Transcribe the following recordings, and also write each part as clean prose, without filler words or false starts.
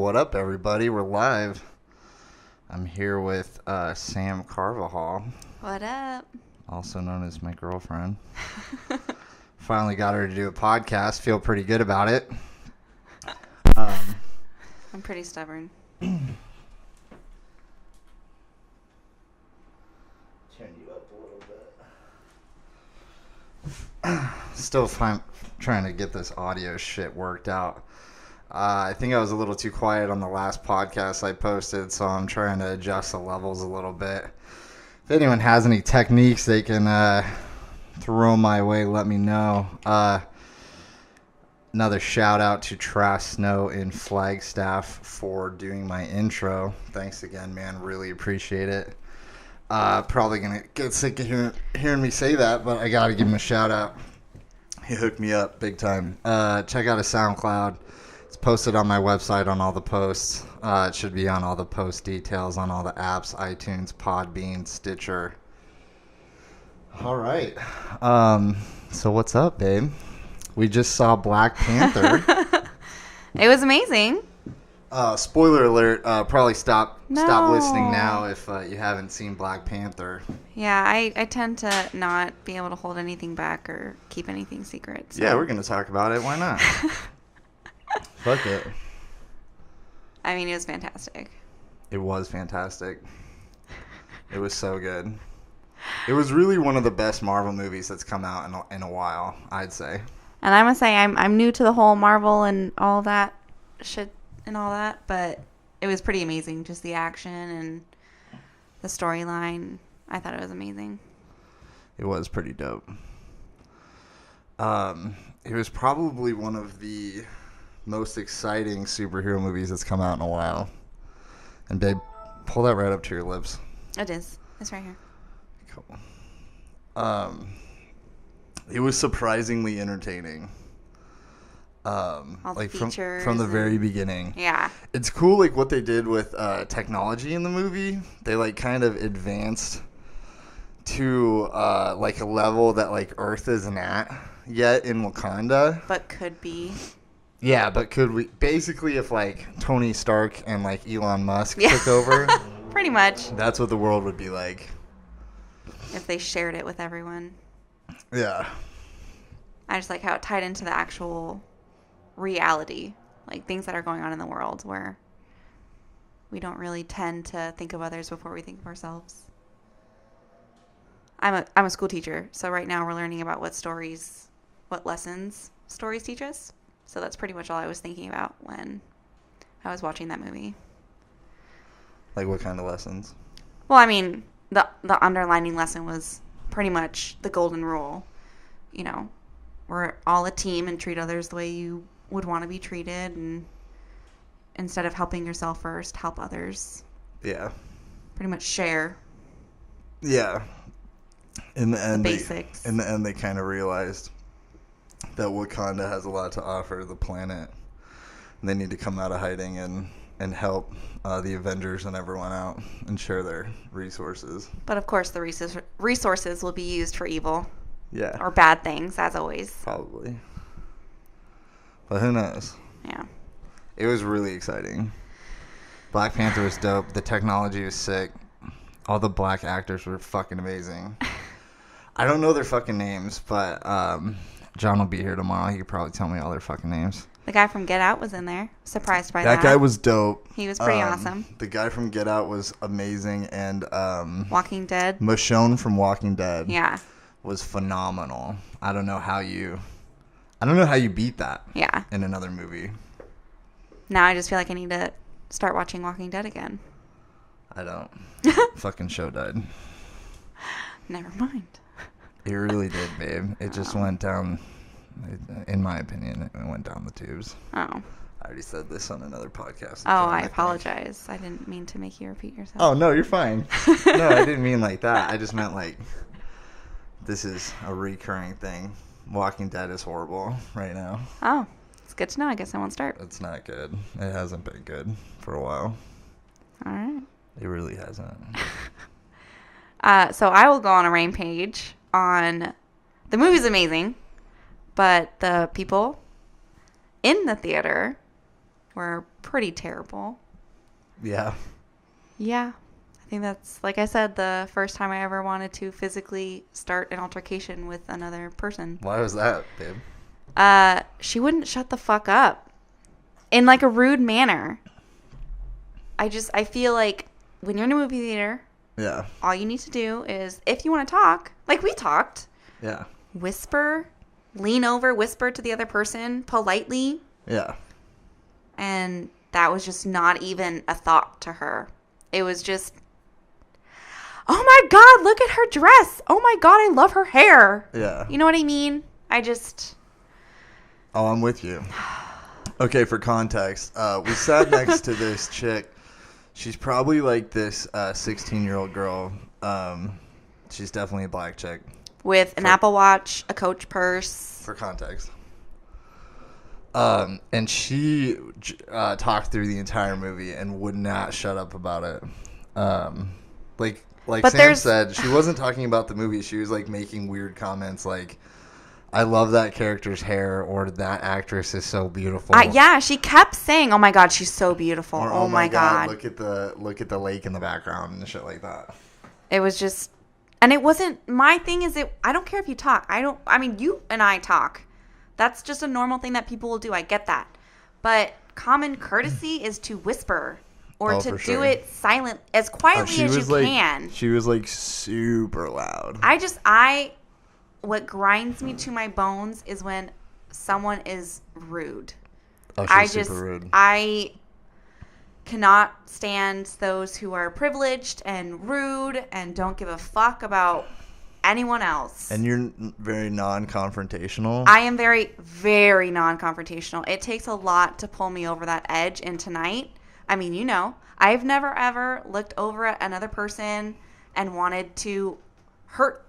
what up, everybody? We're live. I'm here with Sam Carvajal. What up? Also known as my girlfriend. Finally got her to do a podcast. Feel pretty good about it. I'm pretty stubborn. Turn you up a little bit. Still trying to get this audio shit worked out. I think I was a little too quiet on the last podcast I posted, so I'm trying to adjust the levels a little bit. If anyone has any techniques they can throw my way, let me know. Another shout out to Trash Snow in Flagstaff for doing my intro. Thanks again, man. Really appreciate it. Probably going to get sick of hearing me say that, but I got to give him a shout out. He hooked me up big time. Check out his SoundCloud. It's posted on my website on all the posts. It should be on all the post details on all the apps, iTunes, Podbean, Stitcher. All right. So what's up, babe? We just saw Black Panther. It was amazing. Spoiler alert, probably stop listening now if you haven't seen Black Panther. Yeah, I tend to not be able to hold anything back or keep anything secret. So. Yeah, we're going to talk about it. Why not? Fuck it. I mean, it was fantastic. It was fantastic. It was so good. It was really one of the best Marvel movies that's come out in a while, I'd say. And I must say, I'm new to the whole Marvel and all that shit and all that, but it was pretty amazing. Just the action and the storyline. I thought it was amazing. It was pretty dope. It was probably one of the most exciting superhero movies that's come out in a while. And babe, pull that right up to your lips. It is. It's right here. Cool. It was surprisingly entertaining. All like the features from the very beginning. Yeah. It's cool like what they did with technology in the movie. They like kind of advanced to like a level that like Earth isn't at yet in Wakanda. But could be. Yeah, but could we basically if like Tony Stark and like Elon Musk took over? Pretty much. That's what the world would be like. If they shared it with everyone. Yeah. I just like how it tied into the actual reality, like things that are going on in the world where we don't really tend to think of others before we think of ourselves. I'm a school teacher, so right now we're learning about what lessons stories teach us. So that's pretty much all I was thinking about when I was watching that movie. Like what kind of lessons? Well, I mean, the underlining lesson was pretty much the golden rule. You know, we're all a team and treat others the way you would want to be treated, and instead of helping yourself first, help others. Yeah. Pretty much share. Yeah. In the end, basics. In the end, they kind of realized that Wakanda has a lot to offer the planet. And they need to come out of hiding and help the Avengers and everyone out and share their resources. But of course, the resources will be used for evil. Yeah. Or bad things, as always. Probably. But who knows? Yeah. It was really exciting. Black Panther was dope. The technology was sick. All the black actors were fucking amazing. I don't know their fucking names, but John will be here tomorrow. He could probably tell me all their fucking names. The guy from Get Out was in there. Surprised by that. That guy was dope. He was pretty awesome. The guy from Get Out was amazing. And Walking Dead. Michonne from Walking Dead. Yeah. Was phenomenal. I don't know how you beat that. Yeah. In another movie. Now I just feel like I need to start watching Walking Dead again. I don't. Fucking show died. Never mind. It really did, babe. It just went down. In my opinion, it went down the tubes. Oh. I already said this on another podcast. Oh, I apologize. I didn't mean to make you repeat yourself. Oh, no, you're fine. No, I didn't mean like that. I just meant like this is a recurring thing. Walking Dead is horrible right now. Oh, it's good to know. I guess I won't start. It's not good. It hasn't been good for a while. All right. It really hasn't. So I will go on a rampage on the movie's amazing, but the people in the theater were pretty terrible. Yeah. Yeah. I think that's, like I said, the first time I ever wanted to physically start an altercation with another person. Why was that, babe? She wouldn't shut the fuck up in like a rude manner. I feel like when you're in a movie theater, yeah, all you need to do is, if you want to talk, like we talked, yeah, whisper, lean over, whisper to the other person politely. Yeah. And that was just not even a thought to her. It was just, oh my God, look at her dress. Oh my God, I love her hair. Yeah. You know what I mean? Oh, I'm with you. Okay, for context, we sat next to this chick. She's probably like this 16-year-old girl. She's definitely a black chick. With an Apple Watch, a Coach purse. For context. And she talked through the entire movie and would not shut up about it. Like Sam said, she wasn't talking about the movie. She was like making weird comments like, I love that character's hair, or that actress is so beautiful. Yeah, she kept saying, "Oh my God, she's so beautiful." Or, oh my God, look at the lake in the background and shit like that. It was just, and it wasn't, my thing is, I don't care if you talk. I mean, you and I talk. That's just a normal thing that people will do. I get that. But common courtesy is to whisper or to do it silent, as quietly as you can. She was like super loud. What grinds me to my bones is when someone is rude. Oh, she's super rude. I cannot stand those who are privileged and rude and don't give a fuck about anyone else. And you're very non-confrontational. I am very, very non-confrontational. It takes a lot to pull me over that edge. And tonight, I mean, you know, I've never ever looked over at another person and wanted to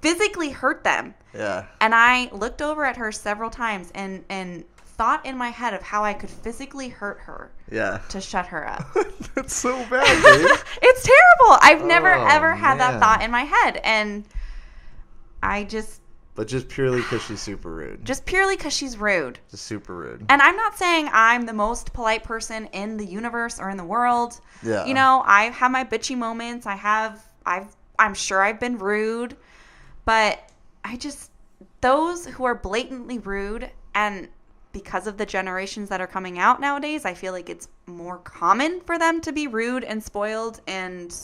physically hurt them. Yeah. And I looked over at her several times and thought in my head of how I could physically hurt her. Yeah. To shut her up. That's so bad, dude. It's terrible. I've never ever had that thought in my head, and But just purely because she's super rude. Just purely because she's rude. Just super rude. And I'm not saying I'm the most polite person in the universe or in the world. Yeah. You know, I have my bitchy moments. I'm sure I've been rude. But those who are blatantly rude, and because of the generations that are coming out nowadays, I feel like it's more common for them to be rude and spoiled, and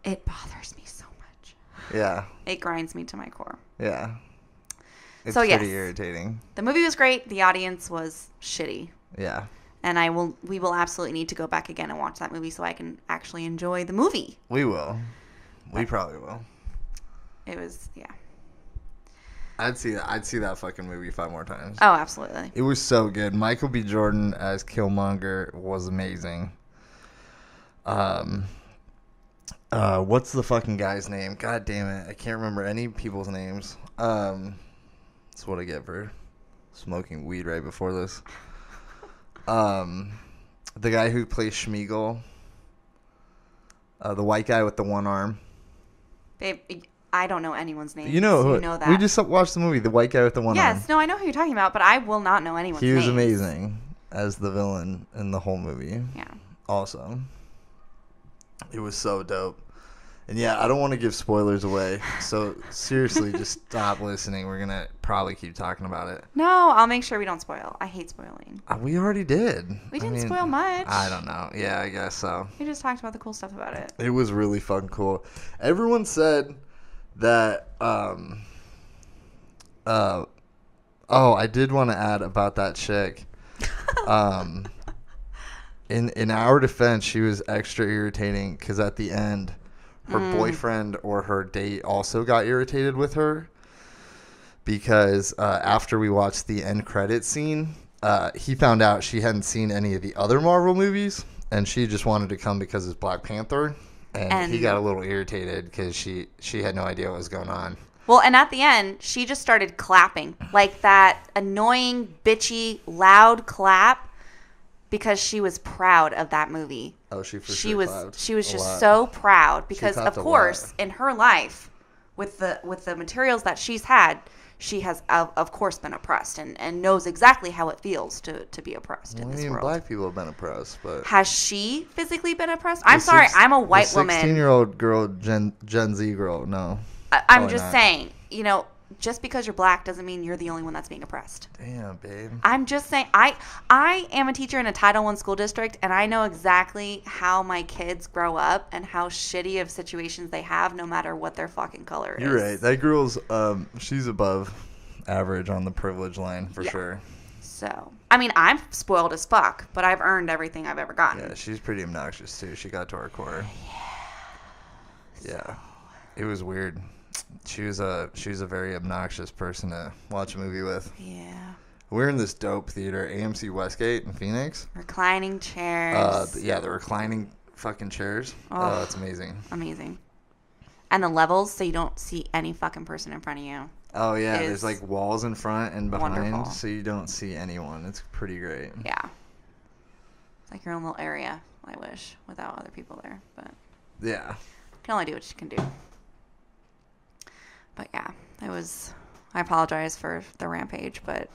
it bothers me so much. Yeah. It grinds me to my core. Yeah. It's pretty irritating. The movie was great. The audience was shitty. Yeah. And we will absolutely need to go back again and watch that movie so I can actually enjoy the movie. We will. We probably will. It was, yeah. I'd see that fucking movie 5 more times. Oh, absolutely. It was so good. Michael B. Jordan as Killmonger was amazing. What's the fucking guy's name? God damn it. I can't remember any people's names. That's what I get for smoking weed right before this. The guy who plays Schmeagol. The white guy with the one arm. Babe, I don't know anyone's name. You know so you know that. We just watched the movie, The White Guy with the One Arm. Yes, no, I know who you're talking about, but I will not know anyone's name. He was amazing as the villain in the whole movie. Yeah. Also. It was so dope. And yeah, I don't want to give spoilers away. So seriously, just stop listening. We're going to probably keep talking about it. No, I'll make sure we don't spoil. I hate spoiling. We already did. We didn't spoil much. I don't know. Yeah, I guess so. We just talked about the cool stuff about it. It was really fucking cool. Everyone said that I did want to add about that chick. In our defense, she was extra irritating because at the end, her boyfriend or her date also got irritated with her because after we watched the end credit scene, he found out she hadn't seen any of the other Marvel movies, and she just wanted to come because it's Black Panther. And he got a little irritated because she had no idea what was going on. Well, and at the end, she just started clapping. Like that annoying, bitchy, loud clap because she was proud of that movie. Oh, she was just so proud because, of course, in her life, with the materials that she's had, she has, of course, been oppressed and knows exactly how it feels to be oppressed in this world. Black people have been oppressed, but... Has she physically been oppressed? I'm sorry, I'm a white woman. 16-year-old girl, Gen Z girl, no. I'm just saying, just because you're black doesn't mean you're the only one that's being oppressed. Damn, babe. I'm just saying, I am a teacher in a Title I school district, and I know exactly how my kids grow up and how shitty of situations they have, no matter what their fucking color is. You're right. That girl's, she's above average on the privilege line, for sure. So, I mean, I'm spoiled as fuck, but I've earned everything I've ever gotten. Yeah, she's pretty obnoxious, too. She got to our core. Yeah. It was weird. She was a very obnoxious person to watch a movie with. Yeah. We're in this dope theater, AMC Westgate in Phoenix. Reclining chairs. The reclining fucking chairs. Oh, it's amazing. Amazing. And the levels, so you don't see any fucking person in front of you. Oh, yeah. There's like walls in front and behind, wonderful. So you don't see anyone. It's pretty great. Yeah. It's like your own little area, I wish, without other people there. But yeah. You can only do what you can do. But yeah, I apologize for the rampage, but...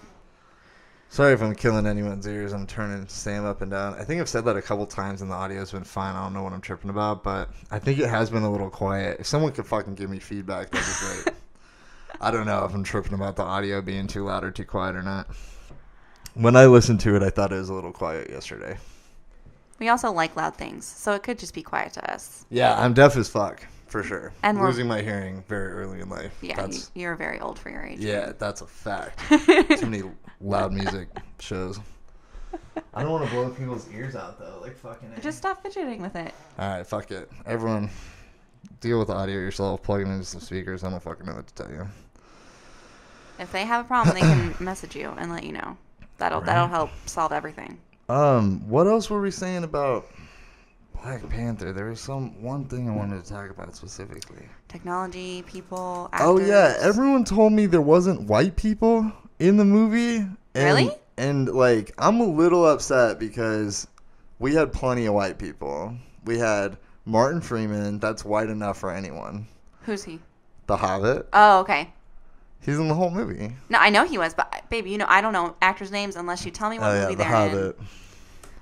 Sorry if I'm killing anyone's ears. I'm turning Sam up and down. I think I've said that a couple times and the audio's been fine. I don't know what I'm tripping about, but I think it has been a little quiet. If someone could fucking give me feedback, that'd be great. I don't know if I'm tripping about the audio being too loud or too quiet or not. When I listened to it, I thought it was a little quiet yesterday. We also like loud things, so it could just be quiet to us. Yeah, I'm deaf as fuck. For sure. And losing my hearing very early in life. Yeah, you're very old for your age. Yeah, that's a fact. Too many loud music shows. I don't want to blow people's ears out, though. Like, fucking A. Just stop fidgeting with it. All right, fuck it. Everyone, deal with the audio yourself. Plug it into some speakers. I don't fucking know what to tell you. If they have a problem, they can message you and let you know. That'll help solve everything. What else were we saying about... Black Panther. There was one thing I wanted to talk about specifically. Technology, people, actors. Oh, yeah. Everyone told me there wasn't white people in the movie. Really? And, like, I'm a little upset because we had plenty of white people. We had Martin Freeman. That's white enough for anyone. Who's he? The Hobbit. Oh, okay. He's in the whole movie. No, I know he was, but, baby, I don't know actors' names unless you tell me what movie The they're Hobbit. in.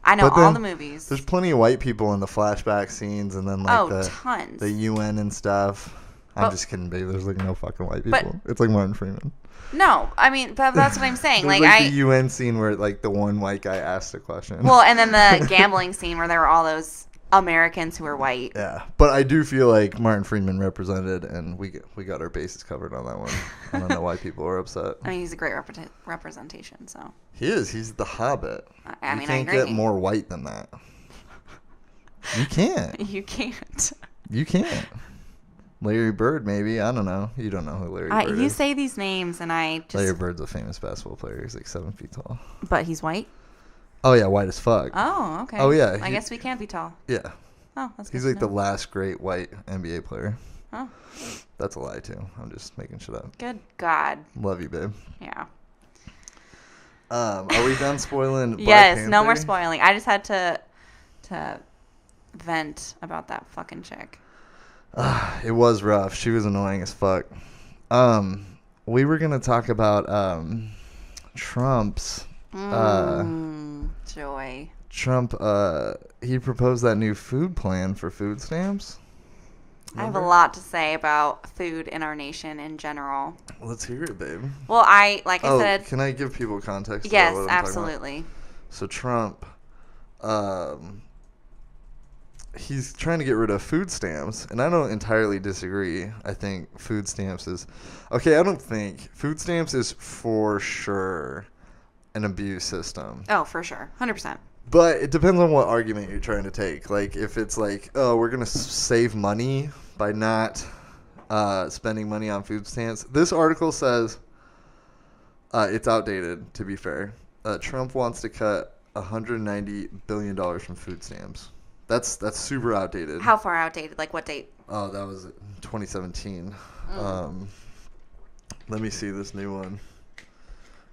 I know all the movies. There's plenty of white people in the flashback scenes and then like tons. The UN and stuff. I'm just kidding, babe. There's like no fucking white people. It's like Martin Freeman. No, I mean that's what I'm saying. There's like the UN scene where like the one white guy asked a question. Well, and then the gambling scene where there were all those Americans who were white. Yeah, but I do feel like Martin Freeman represented, and we got our bases covered on that one. I don't know why people are upset. I mean, he's a great representation. So he is. He's the Hobbit. I mean, you can't get more white than that. You can't. You can't. You can't. Larry Bird, maybe. I don't know. You don't know who Larry Bird is. You say these names, and I just... Larry Bird's a famous basketball player. He's like 7 feet tall. But he's white? Oh, yeah, white as fuck. Oh, okay. Oh, yeah. I guess we can't be tall. Yeah. Oh, that's good. He's like the last great white NBA player. Oh. That's a lie, too. I'm just making shit up. Good God. Love you, babe. Yeah. Are we done spoiling Black Yes, Panther? no more spoiling. I just had to vent about that fucking chick. It was rough. She was annoying as fuck. We were going to talk about Trump's... joy. Trump, he proposed that new food plan for food stamps. Remember? I have a lot to say about food in our nation in general. Let's hear it, babe. Well, I said... Can I give people context? Yes, absolutely. So Trump, he's trying to get rid of food stamps, and I don't entirely disagree. I think food stamps is... Okay, I don't think. Food stamps is for sure an abuse system. Oh, for sure. 100%. But it depends on what argument you're trying to take. Like, if it's like, oh, we're going to save money by not spending money on food stamps. This article says it's outdated, to be fair. Trump wants to cut $190 billion from food stamps. That's super outdated. How far outdated? Like what date? Oh, that was 2017. Let me see this new one.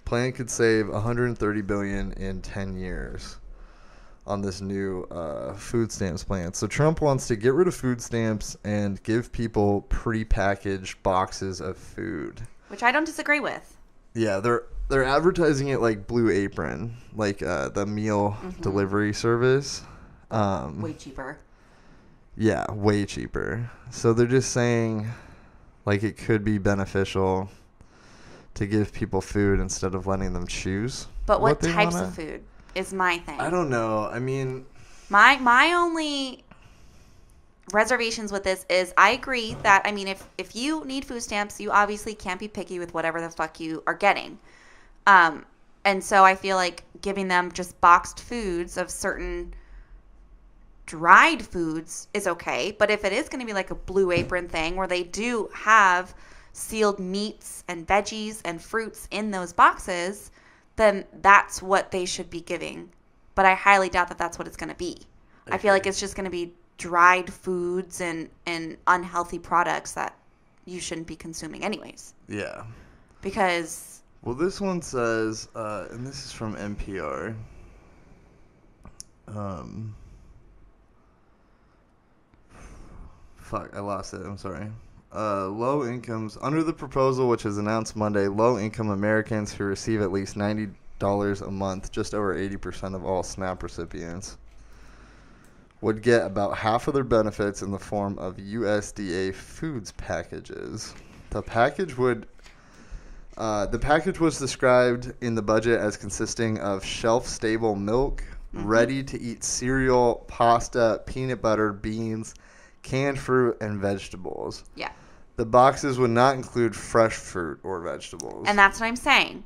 Plan could save $130 billion in 10 years on this new food stamps plan. So Trump wants to get rid of food stamps and give people prepackaged boxes of food. which I don't disagree with. Yeah, they're advertising it like Blue Apron, like the meal delivery service. Way cheaper. Yeah, way cheaper. So they're just saying like it could be beneficial to give people food instead of letting them choose. But what types of food is my thing? I don't know. I mean, my only reservations with this is I agree that, I mean, if you need food stamps, you obviously can't be picky with whatever the fuck you are getting. And so I feel like giving them just boxed foods of certain dried foods is okay. But if it is going to be like a Blue Apron thing where they do have sealed meats and veggies and fruits in those boxes, then that's what they should be giving. But I highly doubt that that's what it's going to be. I feel like it's just going to be dried foods and unhealthy products that you shouldn't be consuming anyways. Yeah. Because... Well, this one says, and this is from NPR, fuck, I lost it. I'm sorry. Low incomes. Under the proposal, which was announced Monday, low-income Americans who receive at least $90 a month, just over 80% of all SNAP recipients, would get about half of their benefits in the form of USDA foods packages. The package was described in the budget as consisting of shelf-stable milk, ready-to-eat cereal, pasta, peanut butter, beans, canned fruit, and vegetables. Yeah. The boxes would not include fresh fruit or vegetables. And that's what I'm saying.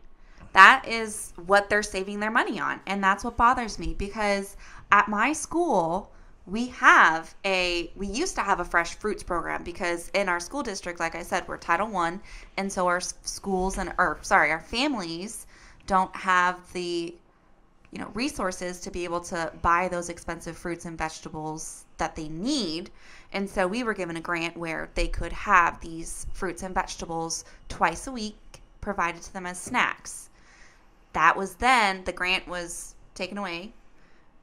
That is what they're saving their money on. And that's what bothers me, because at my school, we used to have a fresh fruits program, because in our school district, like I said, we're Title I, and so our schools our families don't have the resources to be able to buy those expensive fruits and vegetables that they need. And so we were given a grant where they could have these fruits and vegetables twice a week provided to them as snacks. That was then, the grant was taken away.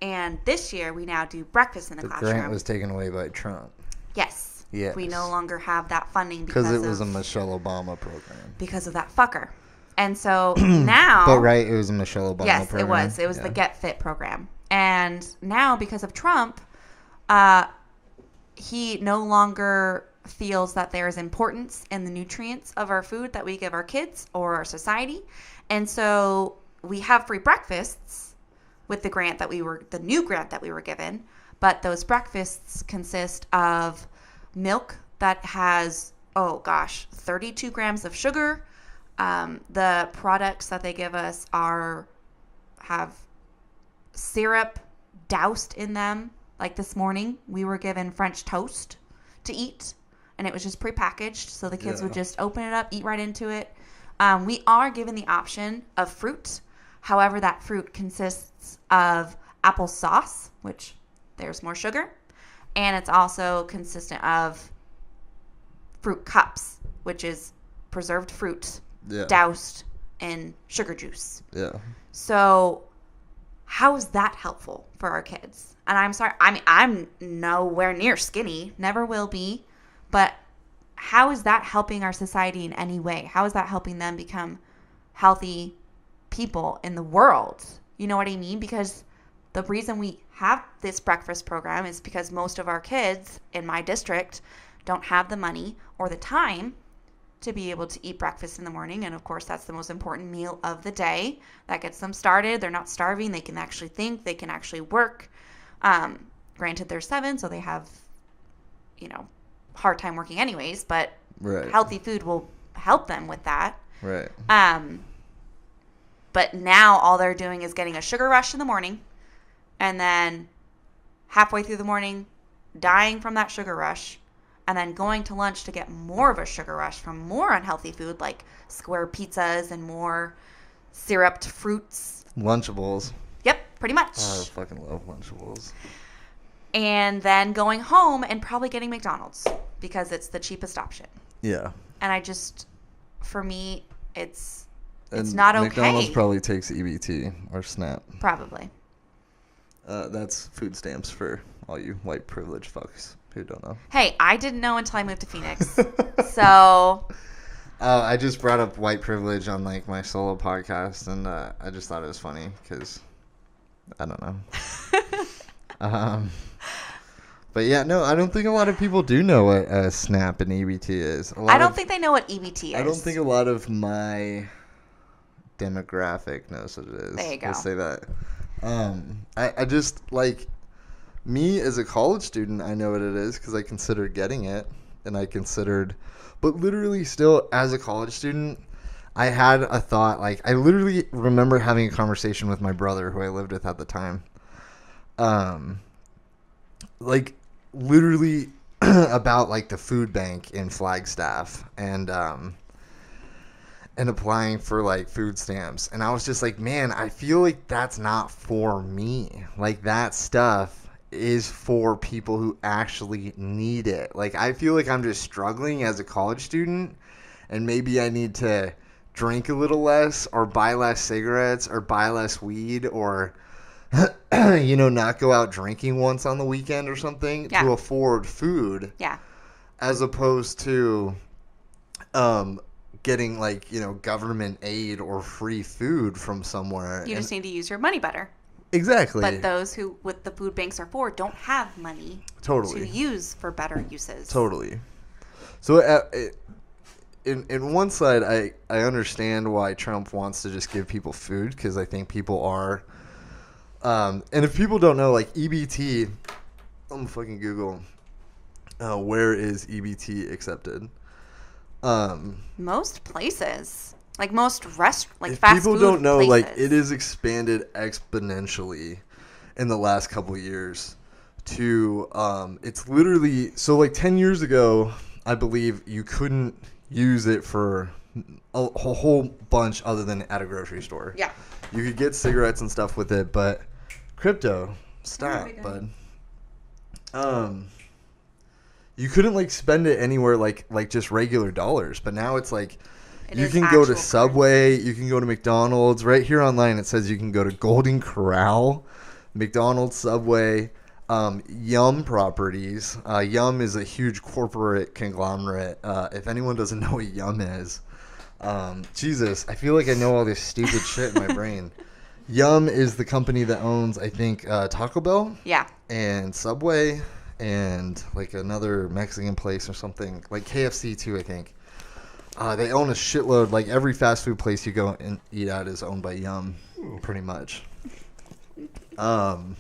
And this year, we now do breakfast in the classroom. The grant was taken away by Trump. Yes. Yes. We no longer have that funding because it was a Michelle Obama program. Because of that fucker. And so now... But right, it was a Michelle Obama yes, program. Yes, it was. It was the Get Fit program. And now, because of Trump, he no longer feels that there is importance in the nutrients of our food that we give our kids or our society. And so we have free breakfasts with the new grant that we were given. But those breakfasts consist of milk that has, 32 grams of sugar. The products that they give us have syrup doused in them. Like this morning, we were given French toast to eat, and it was just prepackaged, so the kids would just open it up, eat right into it. We are given the option of fruit. However, that fruit consists of apple sauce, which there's more sugar, and it's also consistent of fruit cups, which is preserved fruit doused in sugar juice. Yeah. So how is that helpful for our kids? And I'm sorry, I mean, I'm nowhere near skinny, never will be, but how is that helping our society in any way? How is that helping them become healthy people in the world? You know what I mean? Because the reason we have this breakfast program is because most of our kids in my district don't have the money or the time to be able to eat breakfast in the morning. And of course, that's the most important meal of the day. That gets them started. They're not starving. They can actually think. They can actually work. Granted, they're 7, so they have, hard time working anyways, but healthy food will help them with that. Right. But now all they're doing is getting a sugar rush in the morning, and then halfway through the morning, dying from that sugar rush, and then going to lunch to get more of a sugar rush from more unhealthy food like square pizzas and more syruped fruits. Lunchables. Yep, pretty much. Oh, I fucking love Lunchables. And then going home and probably getting McDonald's because it's the cheapest option. Yeah. And for me, it's not okay. McDonald's probably takes EBT or SNAP. Probably. That's food stamps for all you white privileged fucks who don't know. Hey, I didn't know until I moved to Phoenix. So I just brought up white privilege on like my solo podcast, and I just thought it was funny because I don't know. um, but yeah, no, I don't think a lot of people do know what a SNAP and EBT is. I don't think they know what EBT is. I don't think a lot of my demographic knows what it is. There you go. Let's say that. I just like me as a college student. I know what it is because I considered getting it, and I considered, but literally still as a college student, I had a thought. Like I literally remember having a conversation with my brother, who I lived with at the time. Like literally about like the food bank in Flagstaff and applying for like food stamps, and I was just like, man, I feel like that's not for me. Like that stuff is for people who actually need it. Like I feel like I'm just struggling as a college student, and maybe I need to drink a little less or buy less cigarettes or buy less weed or not go out drinking once on the weekend or something to afford food. Yeah. As opposed to getting like, government aid or free food from somewhere. You just need to use your money better. Exactly. But those who what the food banks are for don't have money to use for better uses. Totally. So in one side, I understand why Trump wants to just give people food, because I think people are and if people don't know, like EBT, I'm gonna fucking Google where is EBT accepted. Most places, like most if fast people don't know, places. like it is expanded exponentially in the last couple of years to it's literally, so like 10 years ago I believe you couldn't use it for a whole bunch other than at a grocery store. Yeah, you could get cigarettes and stuff with it, but crypto, stop, bud. You couldn't like spend it anywhere like just regular dollars, but now it's like you can go to Subway, you can go to McDonald's. Right here online it says you can go to Golden Corral, McDonald's, Subway, Yum Properties. Yum is a huge corporate conglomerate. If anyone doesn't know what Yum is, Jesus, I feel like I know all this stupid shit in my brain. Yum is the company that owns, I think, Taco Bell. Yeah. And Subway. And like another Mexican place or something, like KFC too, I think. They own a shitload. Like every fast food place you go and eat at is owned by Yum, pretty much. And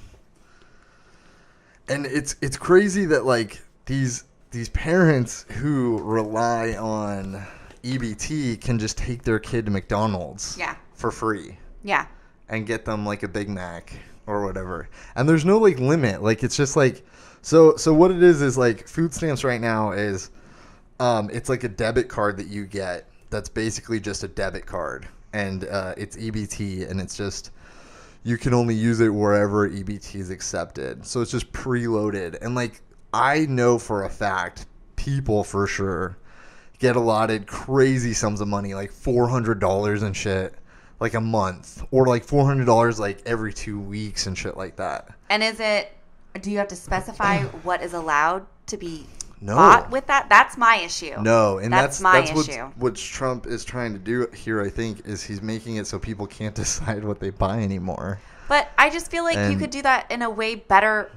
it's crazy that like these parents who rely on EBT can just take their kid to McDonald's for free. Yeah. And get them like a Big Mac or whatever. And there's no like limit. Like it's just like. So what it is like food stamps right now is it's like a debit card that you get that's basically just a debit card, and it's EBT, and it's just you can only use it wherever EBT is accepted. So it's just preloaded, and like I know for a fact people for sure get allotted crazy sums of money, like $400 and shit, like a month, or like $400 like every 2 weeks and shit like that. And do you have to specify what is allowed to be bought with that? That's my issue. No, and that's my issue. What Trump is trying to do here, I think, is he's making it so people can't decide what they buy anymore. But I just feel like you could do that in a better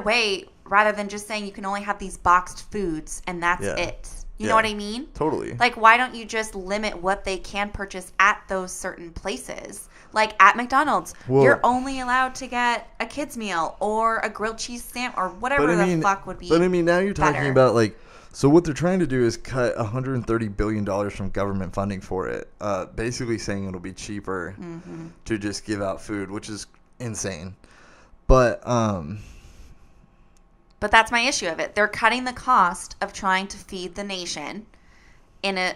way, rather than just saying you can only have these boxed foods and that's it. You know what I mean? Totally. Like, why don't you just limit what they can purchase at those certain places? Like at McDonald's, you're only allowed to get a kid's meal or a grilled cheese sandwich or whatever the fuck would be. But I mean, now you're talking about like, so what they're trying to do is cut $130 billion from government funding for it. Basically saying it'll be cheaper to just give out food, which is insane. But that's my issue of it. They're cutting the cost of trying to feed the nation in a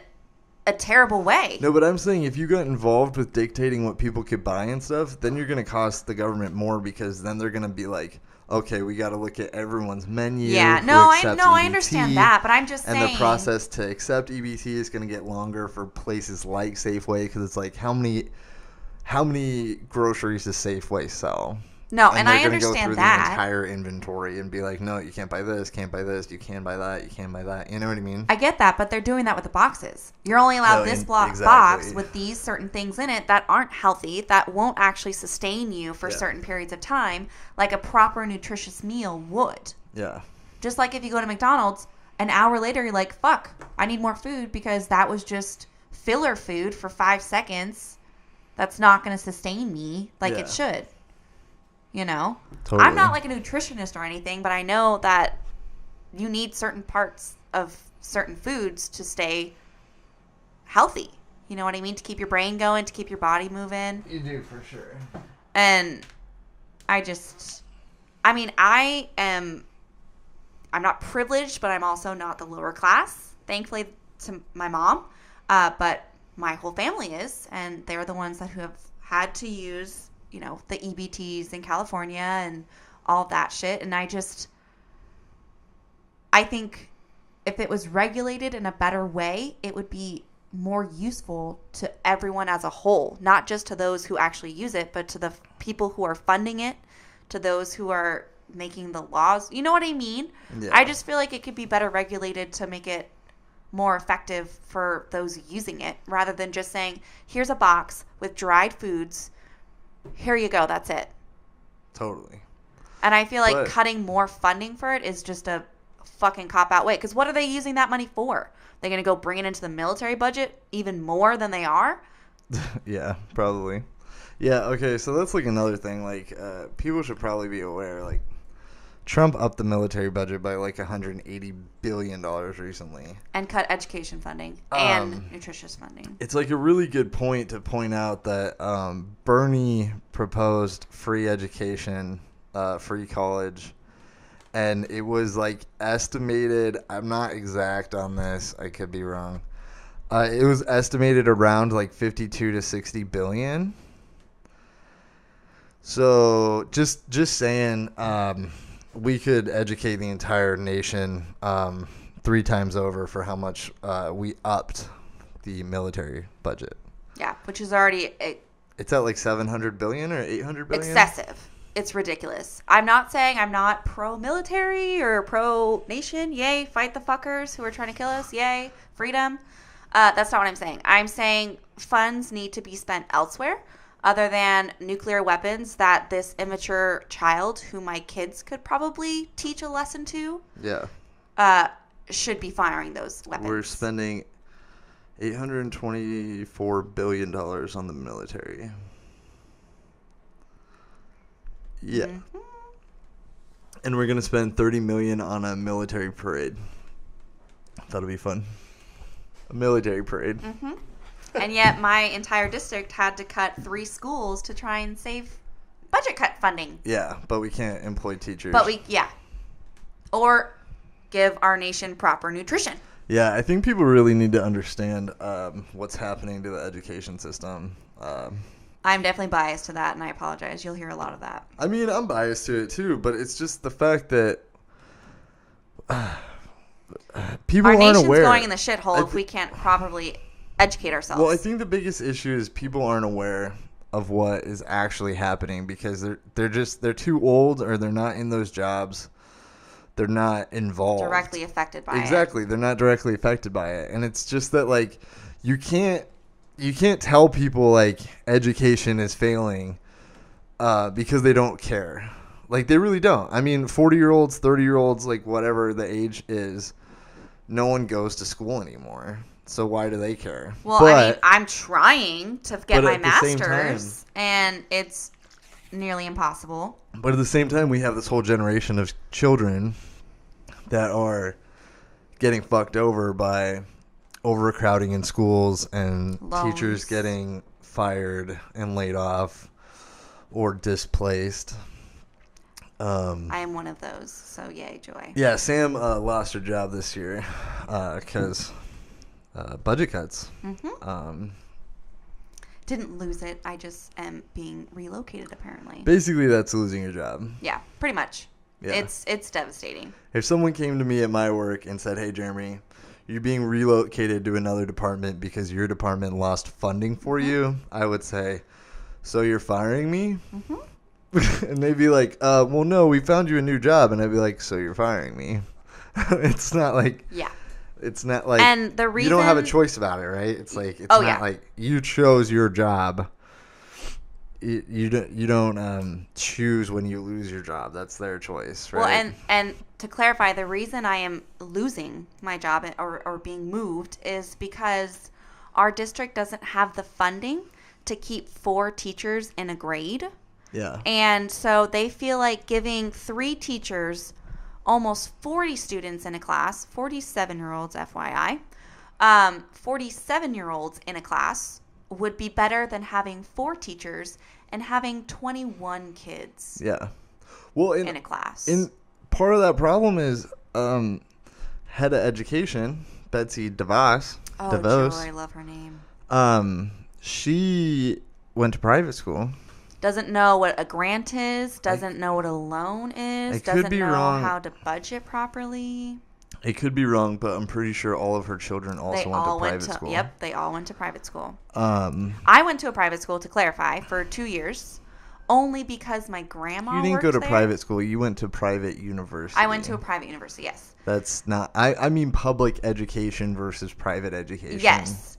terrible way. No, but I'm saying if you got involved with dictating what people could buy and stuff, then you're going to cost the government more, because then they're going to be like, okay, we got to look at everyone's menu. Yeah, I understand that, but I'm just saying. And the process to accept EBT is going to get longer for places like Safeway, because it's like how many groceries does Safeway sell? No, And and they're I going to go understand through the that. entire inventory and be like, no, you can't buy this, can't buy this, you can buy that, you can't buy that. You know what I mean? I get that, but they're doing that with the boxes. You're only allowed this box exactly. with these certain things in it that aren't healthy, that won't actually sustain you for certain periods of time, like a proper nutritious meal would. Yeah. Just like if you go to McDonald's, an hour later you're like, fuck, I need more food because that was just filler food for 5 seconds. That's not going to sustain me like it should. You know? Totally. I'm not like a nutritionist or anything, but I know that you need certain parts of certain foods to stay healthy. You know what I mean? To keep your brain going, to keep your body moving. You do, for sure. And I'm not privileged, but I'm also not the lower class, thankfully to my mom. But my whole family is, and they're the ones who have had to use, you know, the EBTs in California and all of that shit. And I think if it was regulated in a better way, it would be more useful to everyone as a whole, not just to those who actually use it, but to the people who are funding it, to those who are making the laws. You know what I mean? Yeah. I just feel like it could be better regulated to make it more effective for those using it, rather than just saying, here's a box with dried foods. Here you go. That's it. Totally. And I feel like cutting more funding for it is just a fucking cop-out way. Because what are they using that money for? They're going to go bring it into the military budget even more than they are? Yeah, probably. Yeah, okay, so that's like another thing. Like, people should probably be aware, like, Trump upped the military budget by like $180 billion recently. And cut education funding and nutritious funding. It's like a really good point to point out that Bernie proposed free education, free college, and it was like estimated, I'm not exact on this, I could be wrong. It was estimated around like 52 to 60 billion. So just saying, we could educate the entire nation 3 times over for how much we upped the military budget. Yeah, which is already... It's at like 700 billion or 800 billion? Excessive. It's ridiculous. I'm not saying I'm not pro-military or pro-nation. Yay, fight the fuckers who are trying to kill us. Yay, freedom. That's not what I'm saying. I'm saying funds need to be spent elsewhere, other than nuclear weapons that this immature child, who my kids could probably teach a lesson to, should be firing those weapons. We're spending $824 billion on the military. Yeah. Mm-hmm. And we're going to spend $30 million on a military parade. That'll be fun. A military parade. Mm-hmm. And yet my entire district had to cut 3 schools to try and save budget cut funding. Yeah, but we can't employ teachers. Or give our nation proper nutrition. Yeah, I think people really need to understand what's happening to the education system. I'm definitely biased to that, and I apologize. You'll hear a lot of that. I mean, I'm biased to it too, but it's just the fact that people aren't aware. Our nation's going in the shithole if we can't properly educate ourselves. Well, I think the biggest issue is people aren't aware of what is actually happening because they're too old, or they're not in those jobs. They're not involved. Directly affected by it. Exactly. They're not directly affected by it. And it's just that, like, you can't tell people, like, education is failing because they don't care. Like, they really don't. I mean, 40-year-olds, 30-year-olds, like, whatever the age is, no one goes to school anymore. So why do they care? Well, I mean, I'm trying to get my master's, and it's nearly impossible. But at the same time, we have this whole generation of children that are getting fucked over by overcrowding in schools and teachers getting fired and laid off or displaced. I am one of those, so yay, joy. Yeah, Sam lost her job this year because budget cuts. Mm-hmm. Didn't lose it. I just am being relocated, apparently. Basically, that's losing your job. Yeah, pretty much. Yeah. It's devastating. If someone came to me at my work and said, "Hey, Jeremy, you're being relocated to another department because your department lost funding for you," I would say, "So you're firing me?" Mm-hmm. and they'd be like, well, no, we found you a new job. And I'd be like, so you're firing me. It's not like, Yeah. it's not like, And the reason you don't have a choice about it, right? It's like, it's Oh, not yeah. like you chose your job. You don't choose when you lose your job. That's their choice, right? Well, and to clarify, the reason I am losing my job or being moved is because our district doesn't have the funding to keep 4 teachers in a grade. Yeah. And so they feel like giving 3 teachers almost 40 students in a class, 47-year-olds, FYI, 47-year-olds in a class would be better than having 4 teachers and having 21 kids Yeah. Well, in a class. And part of that problem is head of education, Betsy DeVos. Oh, DeVos. Joy, I love her name. She went to private school. Doesn't know what a grant is, doesn't know what a loan is, I could doesn't be know wrong. how to budget properly. It could be wrong, but I'm pretty sure all of her children also went to private school. Yep, they all went to private school. Um, I went to a private school, to clarify, for 2 years, only because my grandma you didn't worked go to there. private school. You went to private university. I went to a private university, yes. That's not. I mean public education versus private education. Yes.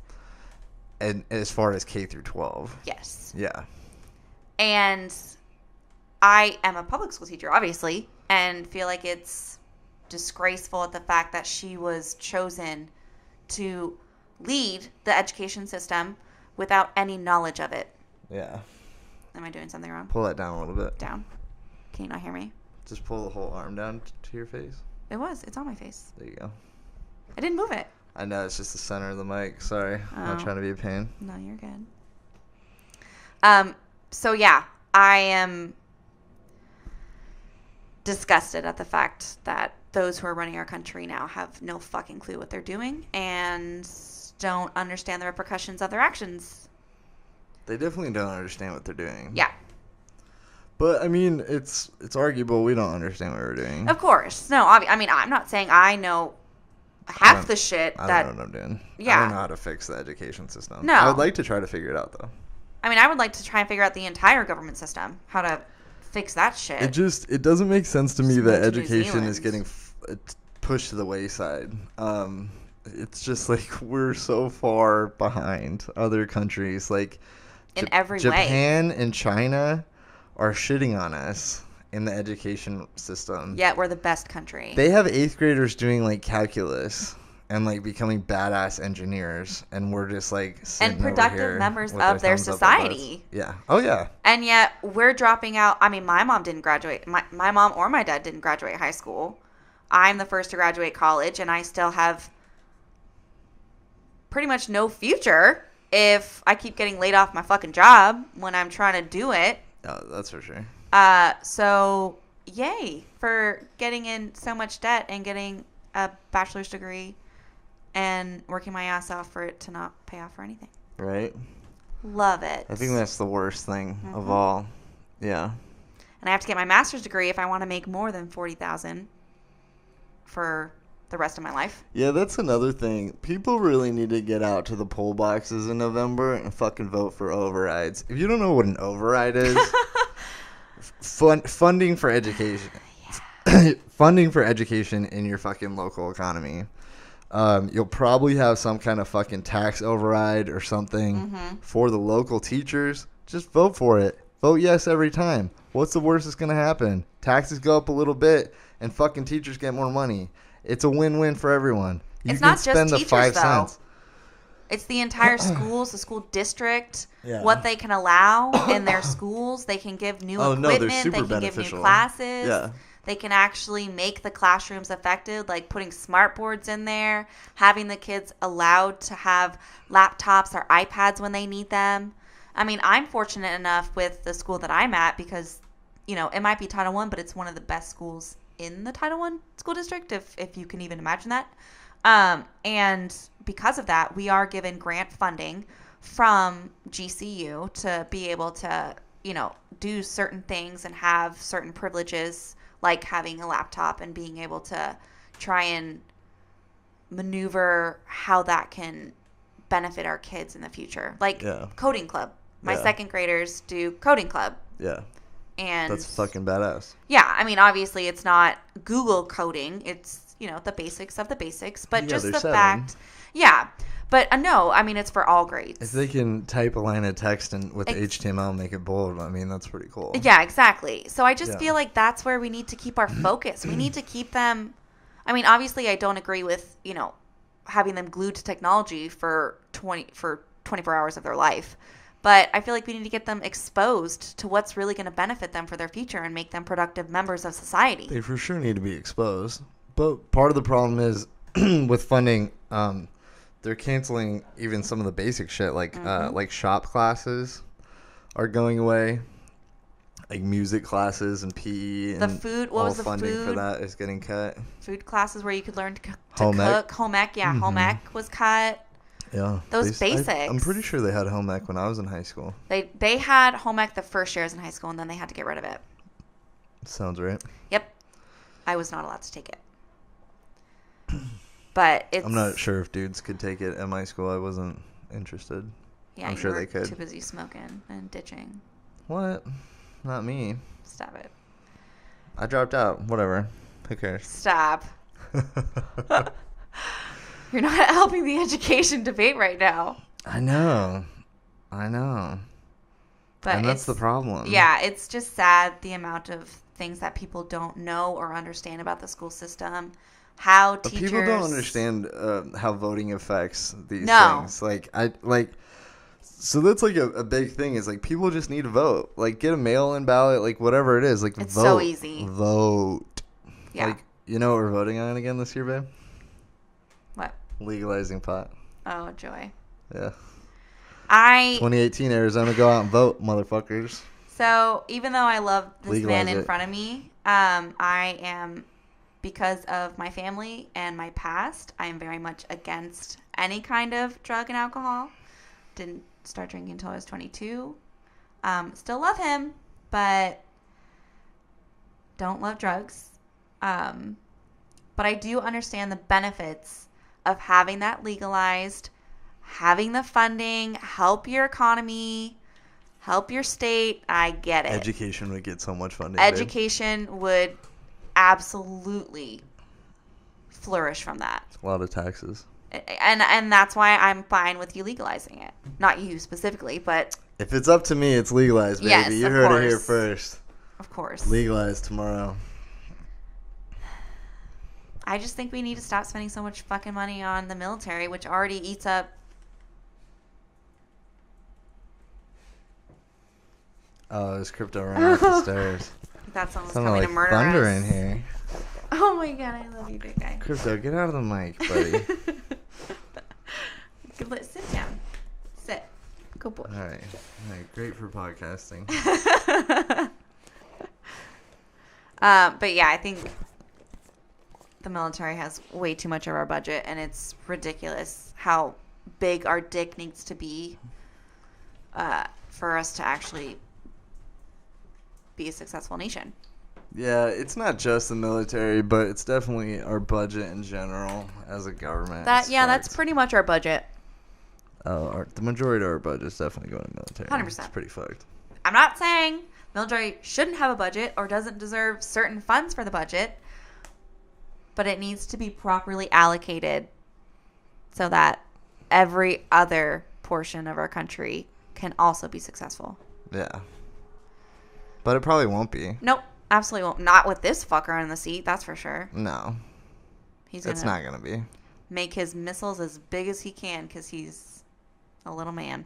And as far as K through 12. Yes. Yeah. And I am a public school teacher, obviously, and feel like it's disgraceful at the fact that she was chosen to lead the education system without any knowledge of it. Yeah. Am I doing something wrong? Pull that down a little bit. Down. Can you not hear me? Just pull the whole arm down to your face. It's on my face. There you go. I didn't move it. I know, it's just the center of the mic. Sorry. I'm not Oh. trying to be a pain. No, you're good. So yeah, I am disgusted at the fact that those who are running our country now have no fucking clue what they're doing and don't understand the repercussions of their actions. They definitely don't understand what they're doing. Yeah. But I mean, it's arguable we don't understand what we're doing. Of course. No, I mean, I'm not saying I know half the shit I that... don't know what I'm doing. Yeah. I don't know how to fix the education system. No. I would like to try to figure it out, though. I mean, I would like to try and figure out the entire government system, how to fix that shit. It doesn't make sense to me Just that move to New education is Zealand. getting pushed to the wayside. It's just like we're so far behind other countries. Like In every way. Japan and China are shitting on us in the education system. Yet we're the best country. They have 8th graders doing like calculus and like becoming badass engineers, and we're just like sitting And over productive here members with our of their thumbs up our butts. society. Yeah. Oh yeah. And yet we're dropping out. I mean, my mom didn't graduate. My mom or my dad didn't graduate high school. I'm the first to graduate college, and I still have pretty much no future if I keep getting laid off my fucking job when I'm trying to do it. Oh, that's for sure. So yay for getting in so much debt and getting a bachelor's degree and working my ass off for it to not pay off for anything. Right. Love it. I think that's the worst thing of all. Yeah. And I have to get my master's degree if I want to make more than $40,000 for the rest of my life. Yeah, that's another thing. People really need to get out to the poll boxes in November and fucking vote for overrides. If you don't know what an override is, funding for education. Funding for education in your fucking local economy. You'll probably have some kind of fucking tax override or something for the local teachers. Just vote for it. Vote yes every time. What's the worst that's going to happen? Taxes go up a little bit and fucking teachers get more money. It's a win-win for everyone. You It's can not just spend the teachers, 5 though. cents. It's the entire schools, the school district, Yeah. what they can allow in their schools. They can give new Oh, no, they're equipment. super They can give beneficial. new classes. Yeah. They can actually make the classrooms effective, like putting smart boards in there, having the kids allowed to have laptops or iPads when they need them. I mean, I'm fortunate enough with the school that I'm at because, you know, it might be Title I, but it's one of the best schools in the Title I school district, if you can even imagine that. And because of that, we are given grant funding from GCU to be able to, you know, do certain things and have certain privileges, like having a laptop and being able to try and maneuver how that can benefit our kids in the future. Like coding club. My second graders do coding club. Yeah. And that's fucking badass. Yeah, I mean, obviously it's not Google coding. It's, the basics of the basics. But just the 7. fact, yeah. But no, I mean, it's for all grades. If they can type a line of text and with HTML and make it bold, I mean, that's pretty cool. Yeah, exactly. So I just feel like that's where we need to keep our focus. We need to keep them. I mean, obviously I don't agree with, having them glued to technology for 24 hours of their life. But I feel like we need to get them exposed to what's really going to benefit them for their future and make them productive members of society. They for sure need to be exposed. But part of the problem is with funding, they're canceling even some of the basic shit, like shop classes are going away, like music classes and PE. The and food, all funding for that is getting cut. Food classes where you could learn to home ec. cook. Home ec, yeah, home ec was cut. Yeah, those basics. I'm pretty sure they had home ec when I was in high school. They had home ec the first years in high school, and then they had to get rid of it. Sounds right. Yep, I was not allowed to take it. But I'm not sure if dudes could take it at my school. I wasn't interested. Yeah, I'm sure they could. Too busy smoking and ditching. What? Not me. Stop it. I dropped out. Whatever. Who cares? Stop. You're not helping the education debate right now. I know. But and that's the problem. Yeah, it's just sad the amount of things that people don't know or understand about the school system. How teachers... People don't understand how voting affects these things. So that's like a big thing is like people just need to vote. Like get a mail-in ballot, like whatever it is. Like it's vote. So easy. Vote. Yeah. Like, you know what we're voting on again this year, babe? What? Legalizing pot. Oh, joy. Yeah. 2018 Arizona, go out and vote, motherfuckers. So even though I love this Legalize man in it. front of me, I am, because of my family and my past, I am very much against any kind of drug and alcohol. Didn't start drinking until I was 22. Still love him, but don't love drugs. But I do understand the benefits of having that legalized, having the funding, help your economy, help your state. I get it. Education would get so much funding. Education would absolutely flourish from that. A lot of taxes. And that's why I'm fine with you legalizing it. Not you specifically, but... If it's up to me, it's legalized, baby. Yes, you of heard course. it here first. Of course. Legalized tomorrow. I just think we need to stop spending so much fucking money on the military, which already eats up... Oh, there's crypto running up the stairs. That's almost Sounded coming like to murder thunder us. in here. Oh my god, I love you, big guy. Crypto, get out of the mic, buddy. Sit down. Sit. Good boy. All right. Great for podcasting. But yeah, I think the military has way too much of our budget, and it's ridiculous how big our dick needs to be for us to actually be a successful nation. Yeah, it's not just the military, but it's definitely our budget in general as a government. That's pretty much our budget. The majority of our budget is definitely going to military. 100%. It's pretty fucked. I'm not saying military shouldn't have a budget or doesn't deserve certain funds for the budget, but it needs to be properly allocated so that every other portion of our country can also be successful. Yeah. But it probably won't be. Nope, absolutely won't. Not with this fucker in the seat, that's for sure. No. It's not going to be. Make his missiles as big as he can because he's a little man.